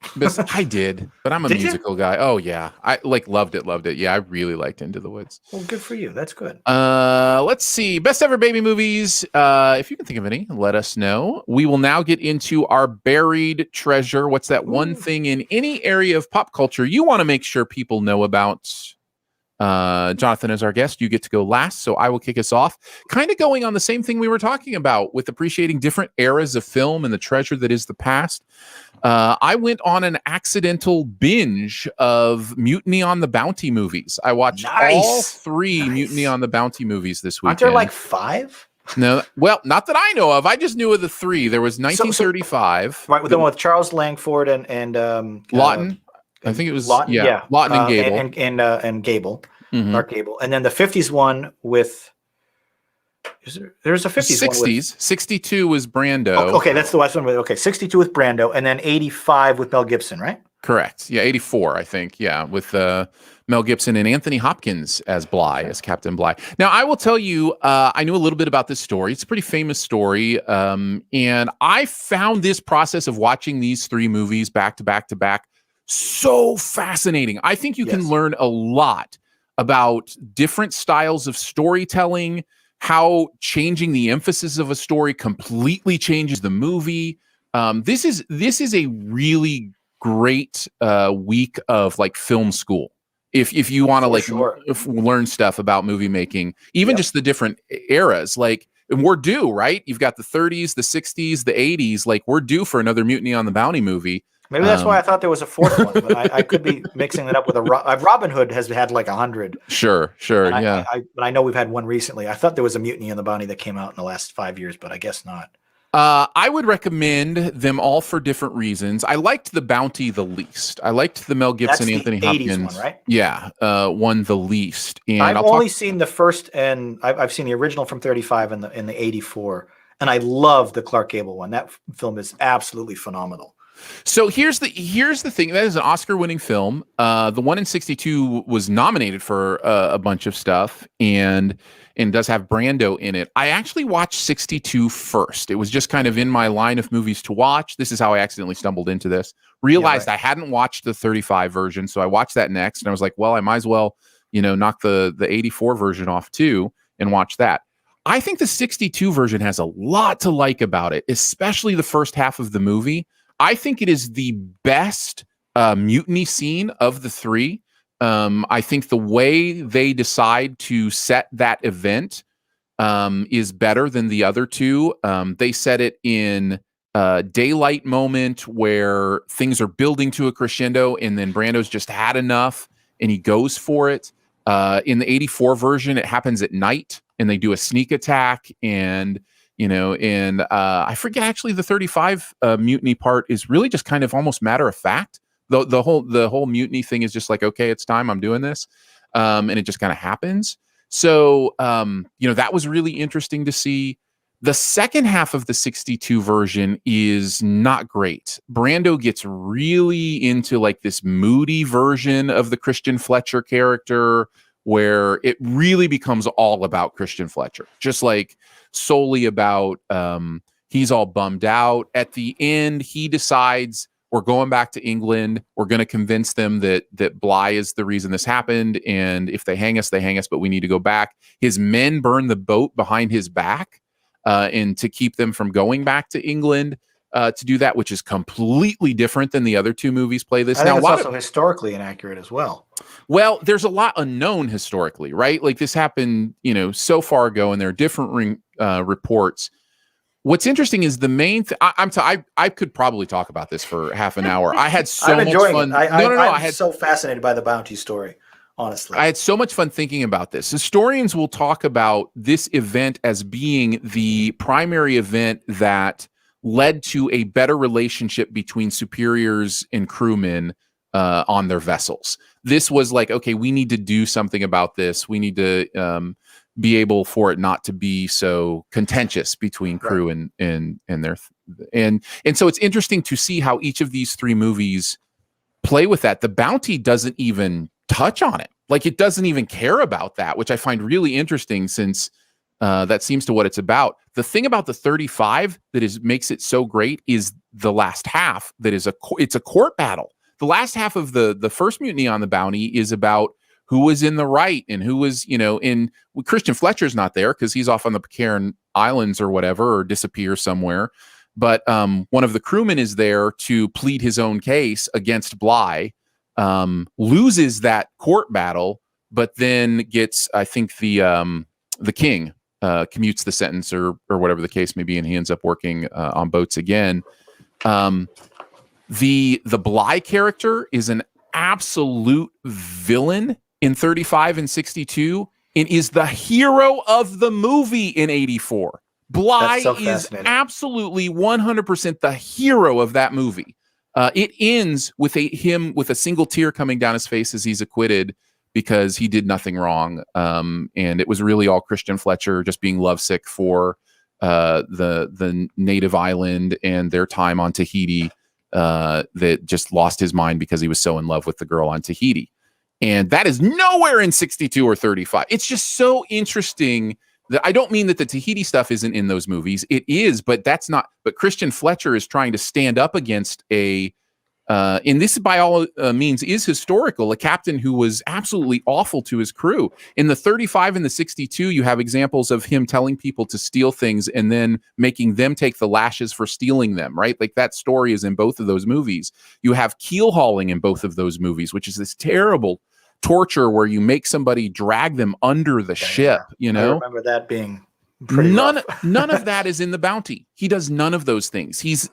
Speaker 1: I did, but I'm a musical guy. Oh yeah, I loved it. Yeah, I really liked Into the Woods.
Speaker 2: Well, good for you. That's good.
Speaker 1: Let's see, best ever baby movies. If you can think of any, let us know. We will now get into our buried treasure. What's that one thing in any area of pop culture you want to make sure people know about? Jonathan is our guest. You get to go last, so I will kick us off. Kind of going on the same thing we were talking about with appreciating different eras of film and the treasure that is the past. I went on an accidental binge of Mutiny on the Bounty movies. I watched all 3 Mutiny on the Bounty movies this weekend.
Speaker 2: Aren't there like 5?
Speaker 1: No, well, not that I know of. I just knew of the 3. There was 1935,
Speaker 2: right, with the one with Charles Langford and
Speaker 1: Lawton. I think it was Lawton and Gable.
Speaker 2: And Gable, Mark Gable. And then the 50s one with there's a 50s
Speaker 1: 60s.
Speaker 2: one with
Speaker 1: 62 was Brando.
Speaker 2: Okay, that's the last one. Okay, 62 with Brando, and then 85 with Mel Gibson, right?
Speaker 1: Correct. Yeah, 84, I think. Yeah, with Mel Gibson and Anthony Hopkins as Bligh, as Captain Bligh. Now, I will tell you, I knew a little bit about this story. It's a pretty famous story. And I found this process of watching these 3 movies back to back to back so fascinating. I think you can learn a lot about different styles of storytelling, how changing the emphasis of a story completely changes the movie. This is a really great week of like film school. If you want to learn stuff about movie making, even just the different eras, like, and we're due, right? You've got the 30s, the 60s, the 80s. Like, we're due for another Mutiny on the Bounty movie.
Speaker 2: Maybe that's why I thought there was a 4th one, but I could be mixing it up with Robin Hood has had like 100.
Speaker 1: Sure, yeah.
Speaker 2: But I know we've had one recently. I thought there was a Mutiny on the Bounty that came out in the last 5 years, but I guess not.
Speaker 1: I would recommend them all for different reasons. I liked the Bounty the least. I liked the Mel Gibson, Anthony Hopkins one, right? Yeah, one the least. And
Speaker 2: I've only seen the first, and I've seen the original from 35 and the 84, and I love the Clark Gable one. That film is absolutely phenomenal.
Speaker 1: So here's the thing. That is an Oscar-winning film. The one in 62 was nominated for a bunch of stuff and does have Brando in it. I actually watched 62 first. It was just kind of in my line of movies to watch. This is how I accidentally stumbled into this. Realized I hadn't watched the 35 version, so I watched that next, and I was like, well, I might as well, knock the 84 version off too and watch that. I think the 62 version has a lot to like about it, especially the first half of the movie. I think it is the best mutiny scene of the three. I think the way they decide to set that event is better than the other two. They set it in a daylight moment where things are building to a crescendo, and then Brando's just had enough and he goes for it. In the 84 version, it happens at night and they do a sneak attack. And, I forget actually the 35 mutiny part is really just kind of almost matter of fact. The whole mutiny thing is just like, okay, it's time, I'm doing this. And it just kind of happens. So, that was really interesting to see. The second half of the 62 version is not great. Brando gets really into like this moody version of the Christian Fletcher character where it really becomes all about Christian Fletcher, just like solely about, he's all bummed out. At the end, he decides, we're going back to England. We're going to convince them that Bligh is the reason this happened. And if they hang us, but we need to go back. His men burn the boat behind his back and to keep them from going back to England to do that, which is completely different than the other two movies play this.
Speaker 2: I think it's also historically inaccurate as well.
Speaker 1: Well, there's a lot unknown historically, right? Like this happened, so far ago, and there are different reports. What's interesting is the main I could probably talk about this for half an hour. I had so much fun.
Speaker 2: I'm so fascinated by the bounty story, honestly.
Speaker 1: I had so much fun thinking about this. Historians will talk about this event as being the primary event that led to a better relationship between superiors and crewmen on their vessels. This was like, okay, we need to do something about this. We need to be able for it not to be so contentious between crew and their and so it's interesting to see how each of these three movies play with that. The bounty doesn't even touch on it. Like it doesn't even care about that, which I find really interesting since that seems to what it's about. The thing about the 35 that makes it so great is the last half that is it's a court battle. The last half of the first mutiny on the bounty is about who was in the right and who was, Christian Fletcher's not there because he's off on the Pitcairn Islands or whatever, or disappears somewhere. But one of the crewmen is there to plead his own case against Bligh, loses that court battle, but then gets, I think the king commutes the sentence or whatever the case may be, and he ends up working on boats again. The Bligh character is an absolute villain in 35 and 62 and is the hero of the movie in 84. Bligh is absolutely 100% the hero of that movie. It ends with him with a single tear coming down his face as he's acquitted because he did nothing wrong. And it was really all Christian Fletcher just being lovesick for the native island and their time on Tahiti that just lost his mind because he was so in love with the girl on Tahiti. And that is nowhere in 62 or 35. It's just so interesting that I don't mean that the Tahiti stuff isn't in those movies. It is, but that's not. But Christian Fletcher is trying to stand up against and this by all means is historical, a captain who was absolutely awful to his crew. In the 35 and the 62, you have examples of him telling people to steal things and then making them take the lashes for stealing them, right? Like that story is in both of those movies. You have keel hauling in both of those movies, which is this terrible torture where you make somebody drag them under the ship, I
Speaker 2: remember that being pretty rough.
Speaker 1: None of that is in the bounty. He does none of those things. He's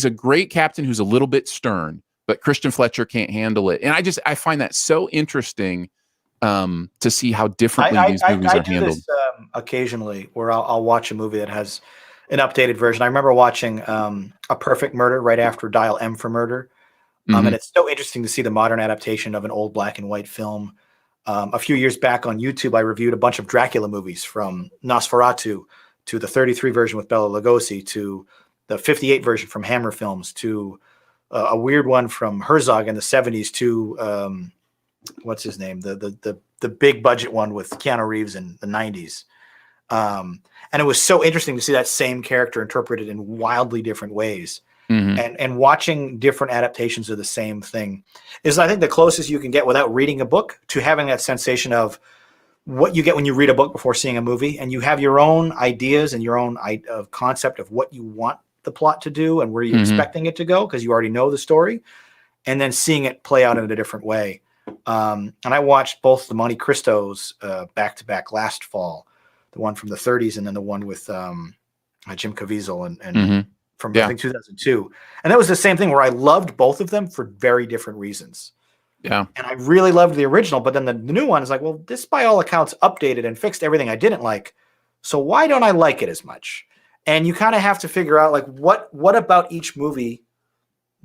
Speaker 1: a great captain who's a little bit stern, but Christian Fletcher can't handle it. And I find that so interesting to see how differently these movies are handled. This,
Speaker 2: occasionally where I'll watch a movie that has an updated version. I remember watching A Perfect Murder right after Dial M for Murder. And it's so interesting to see the modern adaptation of an old black and white film. A few years back on YouTube, I reviewed a bunch of Dracula movies, from Nosferatu to the 33 version with Bela Lugosi to the 58 version from Hammer Films to a weird one from Herzog in the 70s to what's his name? The big budget one with Keanu Reeves in the 90s. And it was so interesting to see that same character interpreted in wildly different ways. And watching different adaptations of the same thing is, I think, the closest you can get without reading a book to having that sensation of what you get when you read a book before seeing a movie, and you have your own ideas and your own concept of what you want the plot to do and where you're expecting it to go because you already know the story. and then seeing it play out in a different way. And I watched both the Monte Cristos back to back last fall, the one from the 30s and then the one with Jim Caviezel and from I think 2002. And that was the same thing where I loved both of them for very different reasons.
Speaker 1: Yeah.
Speaker 2: And I really loved the original, but then the new one is like, well, this by all accounts updated and fixed everything I didn't like. So why don't I like it as much? And you kind of have to figure out like what about each movie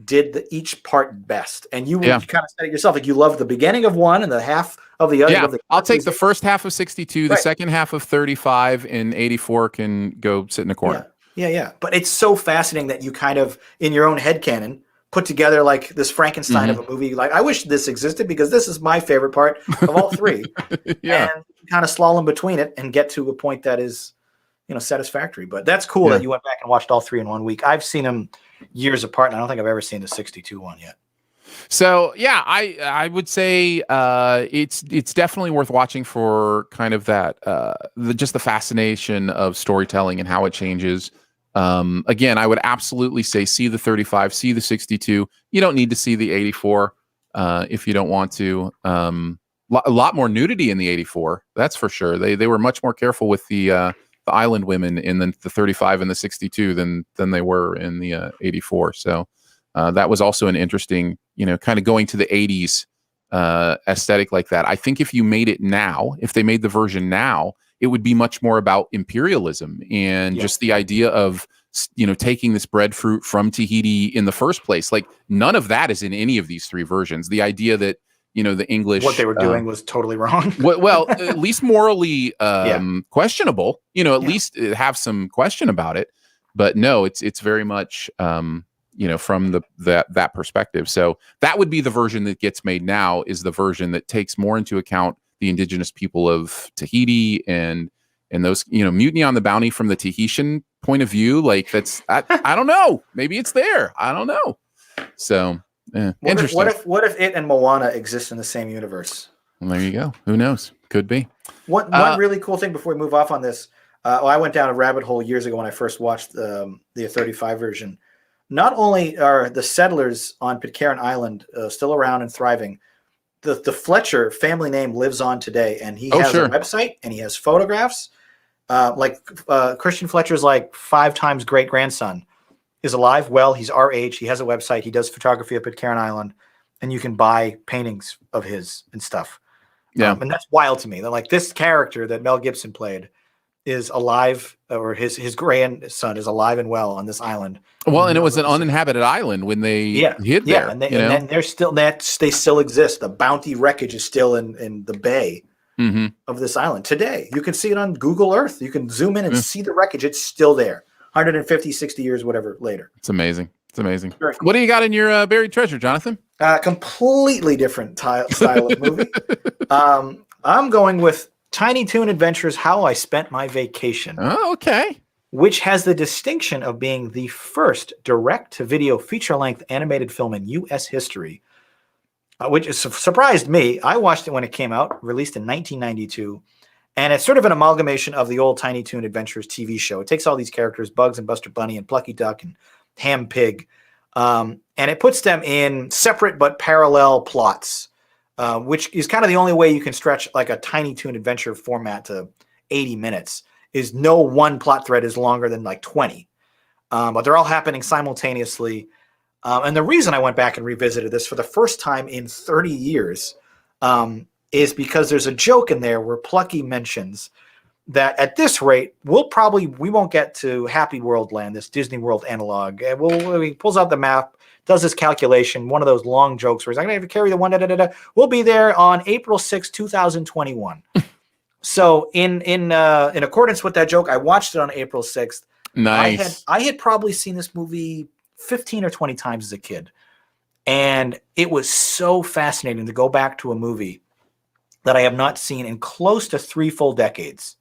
Speaker 2: did each part best? And you kind of said it yourself, like you love the beginning of one and the half of the other.
Speaker 1: Yeah, I'll take the first half of 62, the second half of 35, and 84 can go sit in a corner.
Speaker 2: Yeah. But it's so fascinating that you kind of, in your own headcanon, put together like this Frankenstein of a movie. Like, I wish this existed because this is my favorite part of all three. And kind of slalom between it and get to a point that is, satisfactory. But that's cool that you went back and watched all three in 1 week. I've seen them years apart, and I don't think I've ever seen the 62 one yet.
Speaker 1: So yeah, I would say it's definitely worth watching for kind of that just the fascination of storytelling and how it changes. Again, I would absolutely say see the 35, see the 62. You don't need to see the 84 if you don't want to. A lot more nudity in the 84, that's for sure. They were much more careful with the island women in the 35 and the 62 than they were in the 84. So that was also an interesting, kind of going to the 80s aesthetic like that. I think if you made it now, if they made the version now, it would be much more about imperialism and just the idea of, taking this breadfruit from Tahiti in the first place. Like none of that is in any of these three versions. The idea that, the English,
Speaker 2: what they were doing was totally wrong.
Speaker 1: well, at least morally questionable, at least have some question about it. But no, it's very much, from that perspective. So that would be the version that gets made now, is the version that takes more into account the indigenous people of Tahiti and those, Mutiny on the Bounty from the Tahitian point of view. Like that's, I don't know, maybe it's there. I don't know. So interesting.
Speaker 2: What if it and Moana exist in the same universe?
Speaker 1: Well, there you go. Who knows? Could be.
Speaker 2: One really cool thing before we move off on this. I went down a rabbit hole years ago when I first watched the 35 version. Not only are the settlers on Pitcairn Island still around and thriving, the Fletcher family name lives on today, and he has a website and he has photographs. Christian Fletcher's 5 times great grandson is alive. Well, he's our age. He has a website. He does photography up at Pitcairn Island, and you can buy paintings of his and stuff.
Speaker 1: Yeah,
Speaker 2: and that's wild to me. That this character that Mel Gibson played is alive, or his grandson is alive and well on this island.
Speaker 1: Well, and it was an uninhabited island when they hid there.
Speaker 2: And they're still they still exist. The Bounty wreckage is still in the bay of this island today. You can see it on Google Earth. You can zoom in and see the wreckage. It's still there. 150, 60 years, whatever later.
Speaker 1: It's amazing. It's amazing.
Speaker 2: Very cool.
Speaker 1: What do you got in your buried treasure, Jonathan?
Speaker 2: Completely different style of movie. I'm going with Tiny Toon Adventures: How I Spent My Vacation.
Speaker 1: Oh, okay.
Speaker 2: Which has the distinction of being the first direct-to-video feature-length animated film in U.S. history, which has surprised me. I watched it when it came out, released in 1992, and it's sort of an amalgamation of the old Tiny Toon Adventures TV show. It takes all these characters, Bugs and Buster Bunny and Plucky Duck and Ham Pig, and it puts them in separate but parallel plots. Which is kind of the only way you can stretch like a Tiny Toon Adventure format to 80 minutes, is no one plot thread is longer than 20. But they're all happening simultaneously. And the reason I went back and revisited this for the first time in 30 years is because there's a joke in there where Plucky mentions that at this rate, we won't get to Happy World Land, this Disney World analog. He pulls out the map, does this calculation, one of those long jokes where he's like, I have to carry the one, We'll be there on April 6, 2021. So in accordance with that joke, I watched it on April 6th.
Speaker 1: Nice.
Speaker 2: I had probably seen this movie 15 or 20 times as a kid. And it was so fascinating to go back to a movie that I have not seen in close to 3 full decades.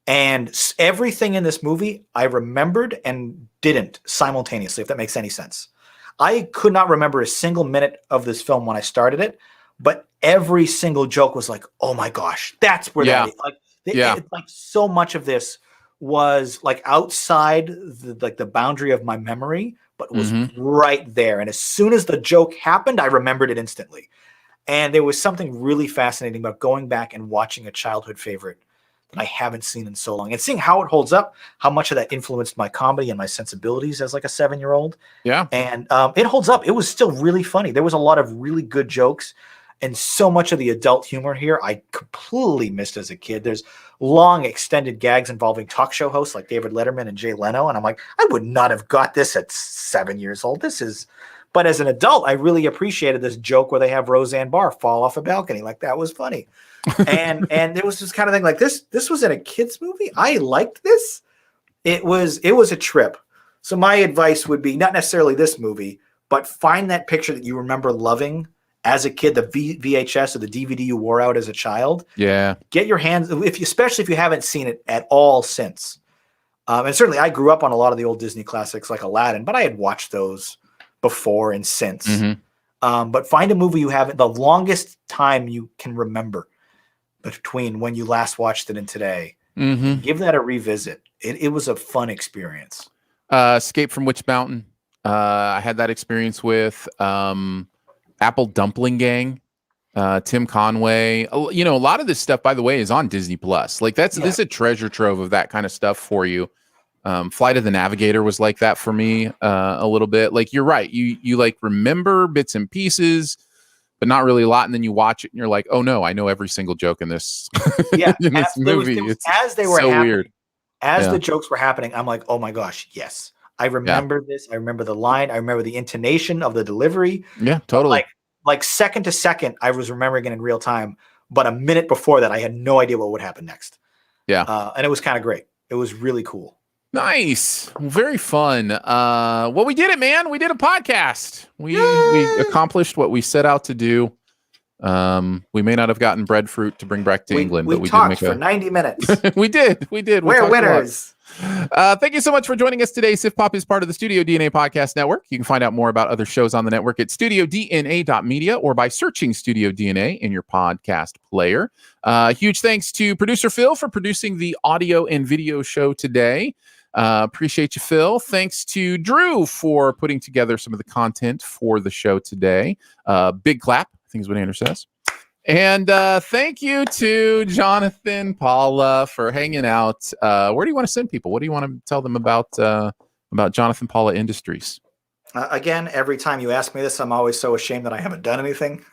Speaker 2: And everything in this movie I remembered and didn't simultaneously, if that makes any sense. I could not remember a single minute of this film when I started it, but every single joke was like, oh my gosh, that's where that is. So much of this was outside the boundary of my memory, but was right there. And as soon as the joke happened, I remembered it instantly. And there was something really fascinating about going back and watching a childhood favorite that I haven't seen in so long and seeing how it holds up, how much of that influenced my comedy and my sensibilities as like a 7-year-old.
Speaker 1: Yeah.
Speaker 2: And it holds up. It was still really funny. There was a lot of really good jokes and so much of the adult humor here I completely missed as a kid. There's long extended gags involving talk show hosts like David Letterman and Jay Leno. And I'm like, I would not have got this at 7 years old. But as an adult, I really appreciated this joke where they have Roseanne Barr fall off a balcony. Like, that was funny. And it was this kind of thing like this was in a kid's movie. I liked this. It was a trip. So my advice would be not necessarily this movie, but find that picture that you remember loving as a kid, the VHS or the DVD you wore out as a child.
Speaker 1: Yeah.
Speaker 2: Get your hands, especially if you haven't seen it at all since. And certainly I grew up on a lot of the old Disney classics like Aladdin, but I had watched those before and since. But find a movie you haven't, the longest time you can remember between when you last watched it and today. Give that a revisit. It was a fun experience.
Speaker 1: Escape from Witch Mountain. I had that experience with Apple Dumpling Gang, Tim Conway. You know, a lot of this stuff, by the way, is on Disney Plus. Like this is a treasure trove of that kind of stuff for you. Flight of the Navigator was like that for me a little bit. Like, you're right. You like remember bits and pieces, but not really a lot. And then you watch it and you're like, oh no, I know every single joke in this, in this movie. It's
Speaker 2: as they were
Speaker 1: so
Speaker 2: happening,
Speaker 1: weird.
Speaker 2: As the jokes were happening, I'm like, oh my gosh, yes. I remember this. I remember the line. I remember the intonation of the delivery.
Speaker 1: Yeah, totally.
Speaker 2: Like second to second, I was remembering it in real time. But a minute before that, I had no idea what would happen next.
Speaker 1: Yeah.
Speaker 2: And it was kind of great. It was really cool.
Speaker 1: Nice. Very fun. Well, we did it, man. We did a podcast. We accomplished what we set out to do. We may not have gotten breadfruit to bring back to England, but we
Speaker 2: talked
Speaker 1: did make
Speaker 2: for 90 minutes.
Speaker 1: We did.
Speaker 2: We're winners.
Speaker 1: Thank you so much for joining us today. Sif Pop is part of the Studio DNA Podcast Network. You can find out more about other shows on the network at studiodna.media or by searching Studio DNA in your podcast player. Huge thanks to producer Phil for producing the audio and video show today. Appreciate you, Phil. Thanks to Drew for putting together some of the content for the show today. Big clap, I think is what Andrew says. And thank you to Jonathan, Paula, for hanging out. Where do you want to send people? What do you want to tell them about Jonathan Paula Industries?
Speaker 2: Again, every time you ask me this, I'm always so ashamed that I haven't done anything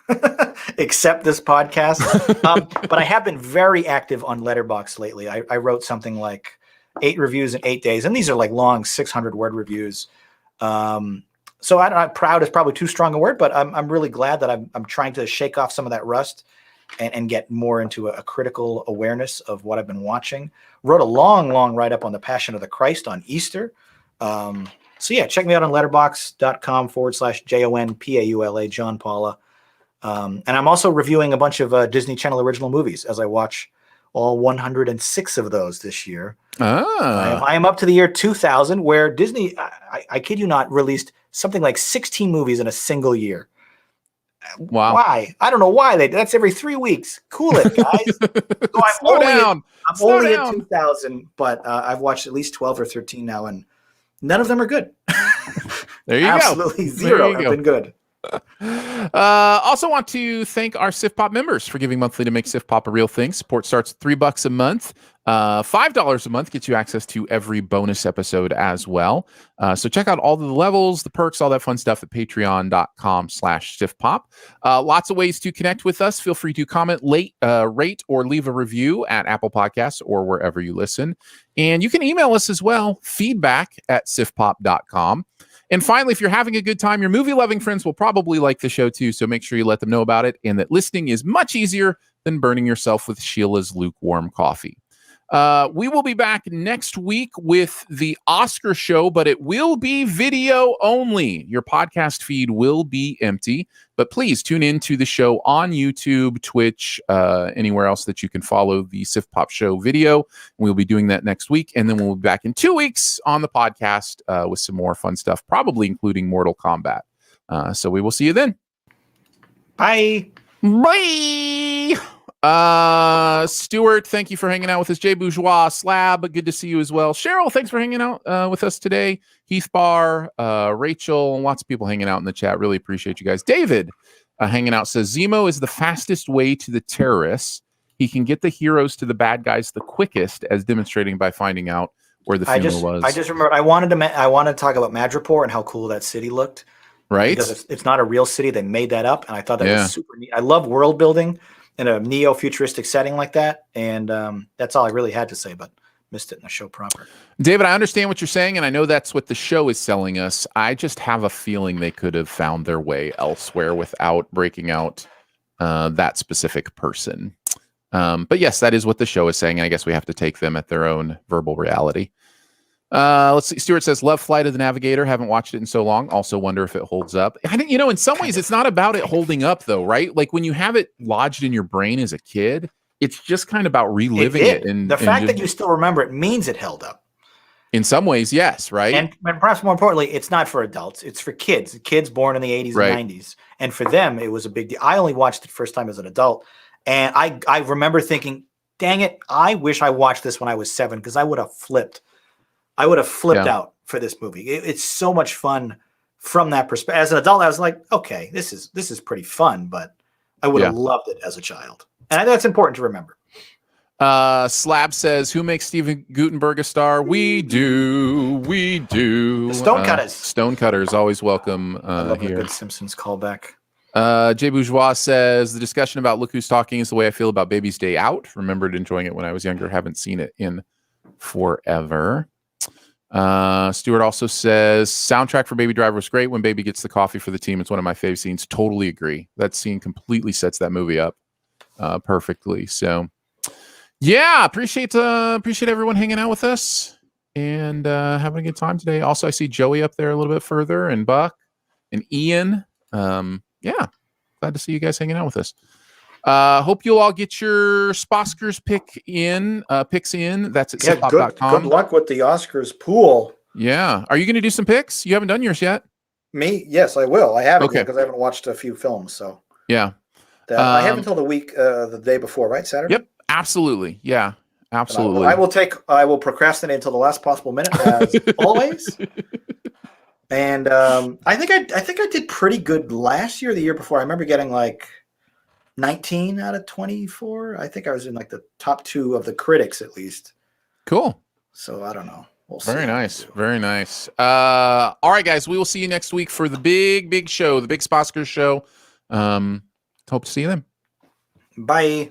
Speaker 2: except this podcast. But I have been very active on Letterboxd lately. I wrote something like 8 reviews in 8 days, and these are like long 600-word reviews. So I'm proud is probably too strong a word, but I'm really glad that I'm trying to shake off some of that rust and get more into a critical awareness of what I've been watching. Wrote a long write-up on the Passion of the Christ on Easter. So yeah, check me out on letterboxd.com/JONPAULA, John Paula. And I'm also reviewing a bunch of Disney Channel original movies as I watch all 106 of those this year. I am up to the year 2000, where Disney, I kid you not, released something like 16 movies in a single year.
Speaker 1: Wow.
Speaker 2: Why? I don't know why. That's every 3 weeks. Cool it, guys. So I'm only at 2000, but I've watched at least 12 or 13 now, and none of them are good.
Speaker 1: There you
Speaker 2: Absolutely
Speaker 1: go.
Speaker 2: Zero have been good.
Speaker 1: Also want to thank our Sif Pop members for giving monthly to make Sif Pop a real thing. Support starts at $3 a month. $5 a month gets you access to every bonus episode as well. So check out all the levels, the perks, all that fun stuff at patreon.com/SifPop. Lots of ways to connect with us. Feel free to comment, rate, or leave a review at Apple Podcasts or wherever you listen. And you can email us as well, feedback@sifpop.com. And finally, if you're having a good time, your movie-loving friends will probably like the show too, so make sure you let them know about it, and that listening is much easier than burning yourself with Sheila's lukewarm coffee. We will be back next week with the Oscar show, but it will be video only. Your podcast feed will be empty, but please tune in to the show on YouTube, Twitch, anywhere else that you can follow the Sif Pop Show video. We'll be doing that next week, and then we'll be back in 2 weeks on the podcast with some more fun stuff, probably including Mortal Kombat. So we will see you then.
Speaker 2: Bye.
Speaker 1: Bye. Stuart, thank you for hanging out with us. Jay Bourgeois, Slab, good to see you as well. Cheryl, thanks for hanging out with us today. Heath Bar, Rachel, lots of people hanging out in the chat. Really appreciate you guys. David hanging out says Zemo is the fastest way to the terrorists. He can get the heroes to the bad guys the quickest, as demonstrating by finding out where the funeral was.
Speaker 2: I just remembered I wanted to talk about Madripoor and how cool that city looked.
Speaker 1: Right?
Speaker 2: Because it's not a real city. They made that up, and I thought that was super neat. I love world building in a neo-futuristic setting like that, and that's all I really had to say, but missed it in the show proper.
Speaker 1: David, I understand what you're saying, and I know that's what the show is selling us. I just have a feeling they could have found their way elsewhere without breaking out that specific person. But yes, that is what the show is saying. I guess we have to take them at their own verbal reality. Let's see. Stuart says, love Flight of the Navigator. Haven't watched it in so long. Also wonder if it holds up. I think, in some ways it's not about it holding up though, right? Like when you have it lodged in your brain as a kid, it's just kind of about reliving it. And
Speaker 2: the fact that you still remember it means it held up.
Speaker 1: In some ways, yes, right?
Speaker 2: And perhaps more importantly, it's not for adults. It's for kids. Kids born in the 80s and 90s. And for them, it was a big deal. I only watched it first time as an adult. And I remember thinking, dang it, I wish I watched this when I was 7 because I would have flipped. I would have flipped out for this movie. It's so much fun from that perspective. As an adult, I was like, okay, this is pretty fun, but I would have loved it as a child. And that's important to remember.
Speaker 1: Slab says, who makes Steven Gutenberg a star? We do. The
Speaker 2: Stonecutters.
Speaker 1: Stonecutters, always welcome
Speaker 2: I love
Speaker 1: here.
Speaker 2: a good Simpsons callback.
Speaker 1: Jay Bourgeois says, the discussion about Look Who's Talking is the way I feel about Baby's Day Out. Remembered enjoying it when I was younger. Haven't seen it in forever. Stuart also says, soundtrack for Baby Driver was great. When Baby gets the coffee for the team, it's one of my favorite scenes. Totally agree. That scene completely sets that movie up perfectly. So yeah, appreciate everyone hanging out with us and having a good time today. Also, I see Joey up there a little bit further, and Buck and Ian. Yeah, glad to see you guys hanging out with us. Hope you'll all get your Sposkers picks in. That's at sitpop.com.
Speaker 2: Good luck with the Oscars pool.
Speaker 1: Yeah. Are you going to do some picks? You haven't done yours yet?
Speaker 2: Me? Yes, I will. I haven't because I haven't watched a few films. So
Speaker 1: yeah.
Speaker 2: I have until the day before, right? Saturday?
Speaker 1: Yep. Absolutely. Yeah. Absolutely.
Speaker 2: I will procrastinate until the last possible minute, as always. And I think I did pretty good last year, the year before. I remember getting like 19 out of 24. I think I was in like the top 2 of the critics at least.
Speaker 1: Cool.
Speaker 2: So I don't know. We'll see.
Speaker 1: Very nice. Very nice. All right, guys. We will see you next week for the big show, the big Sposkers show. Hope to see you then.
Speaker 2: Bye.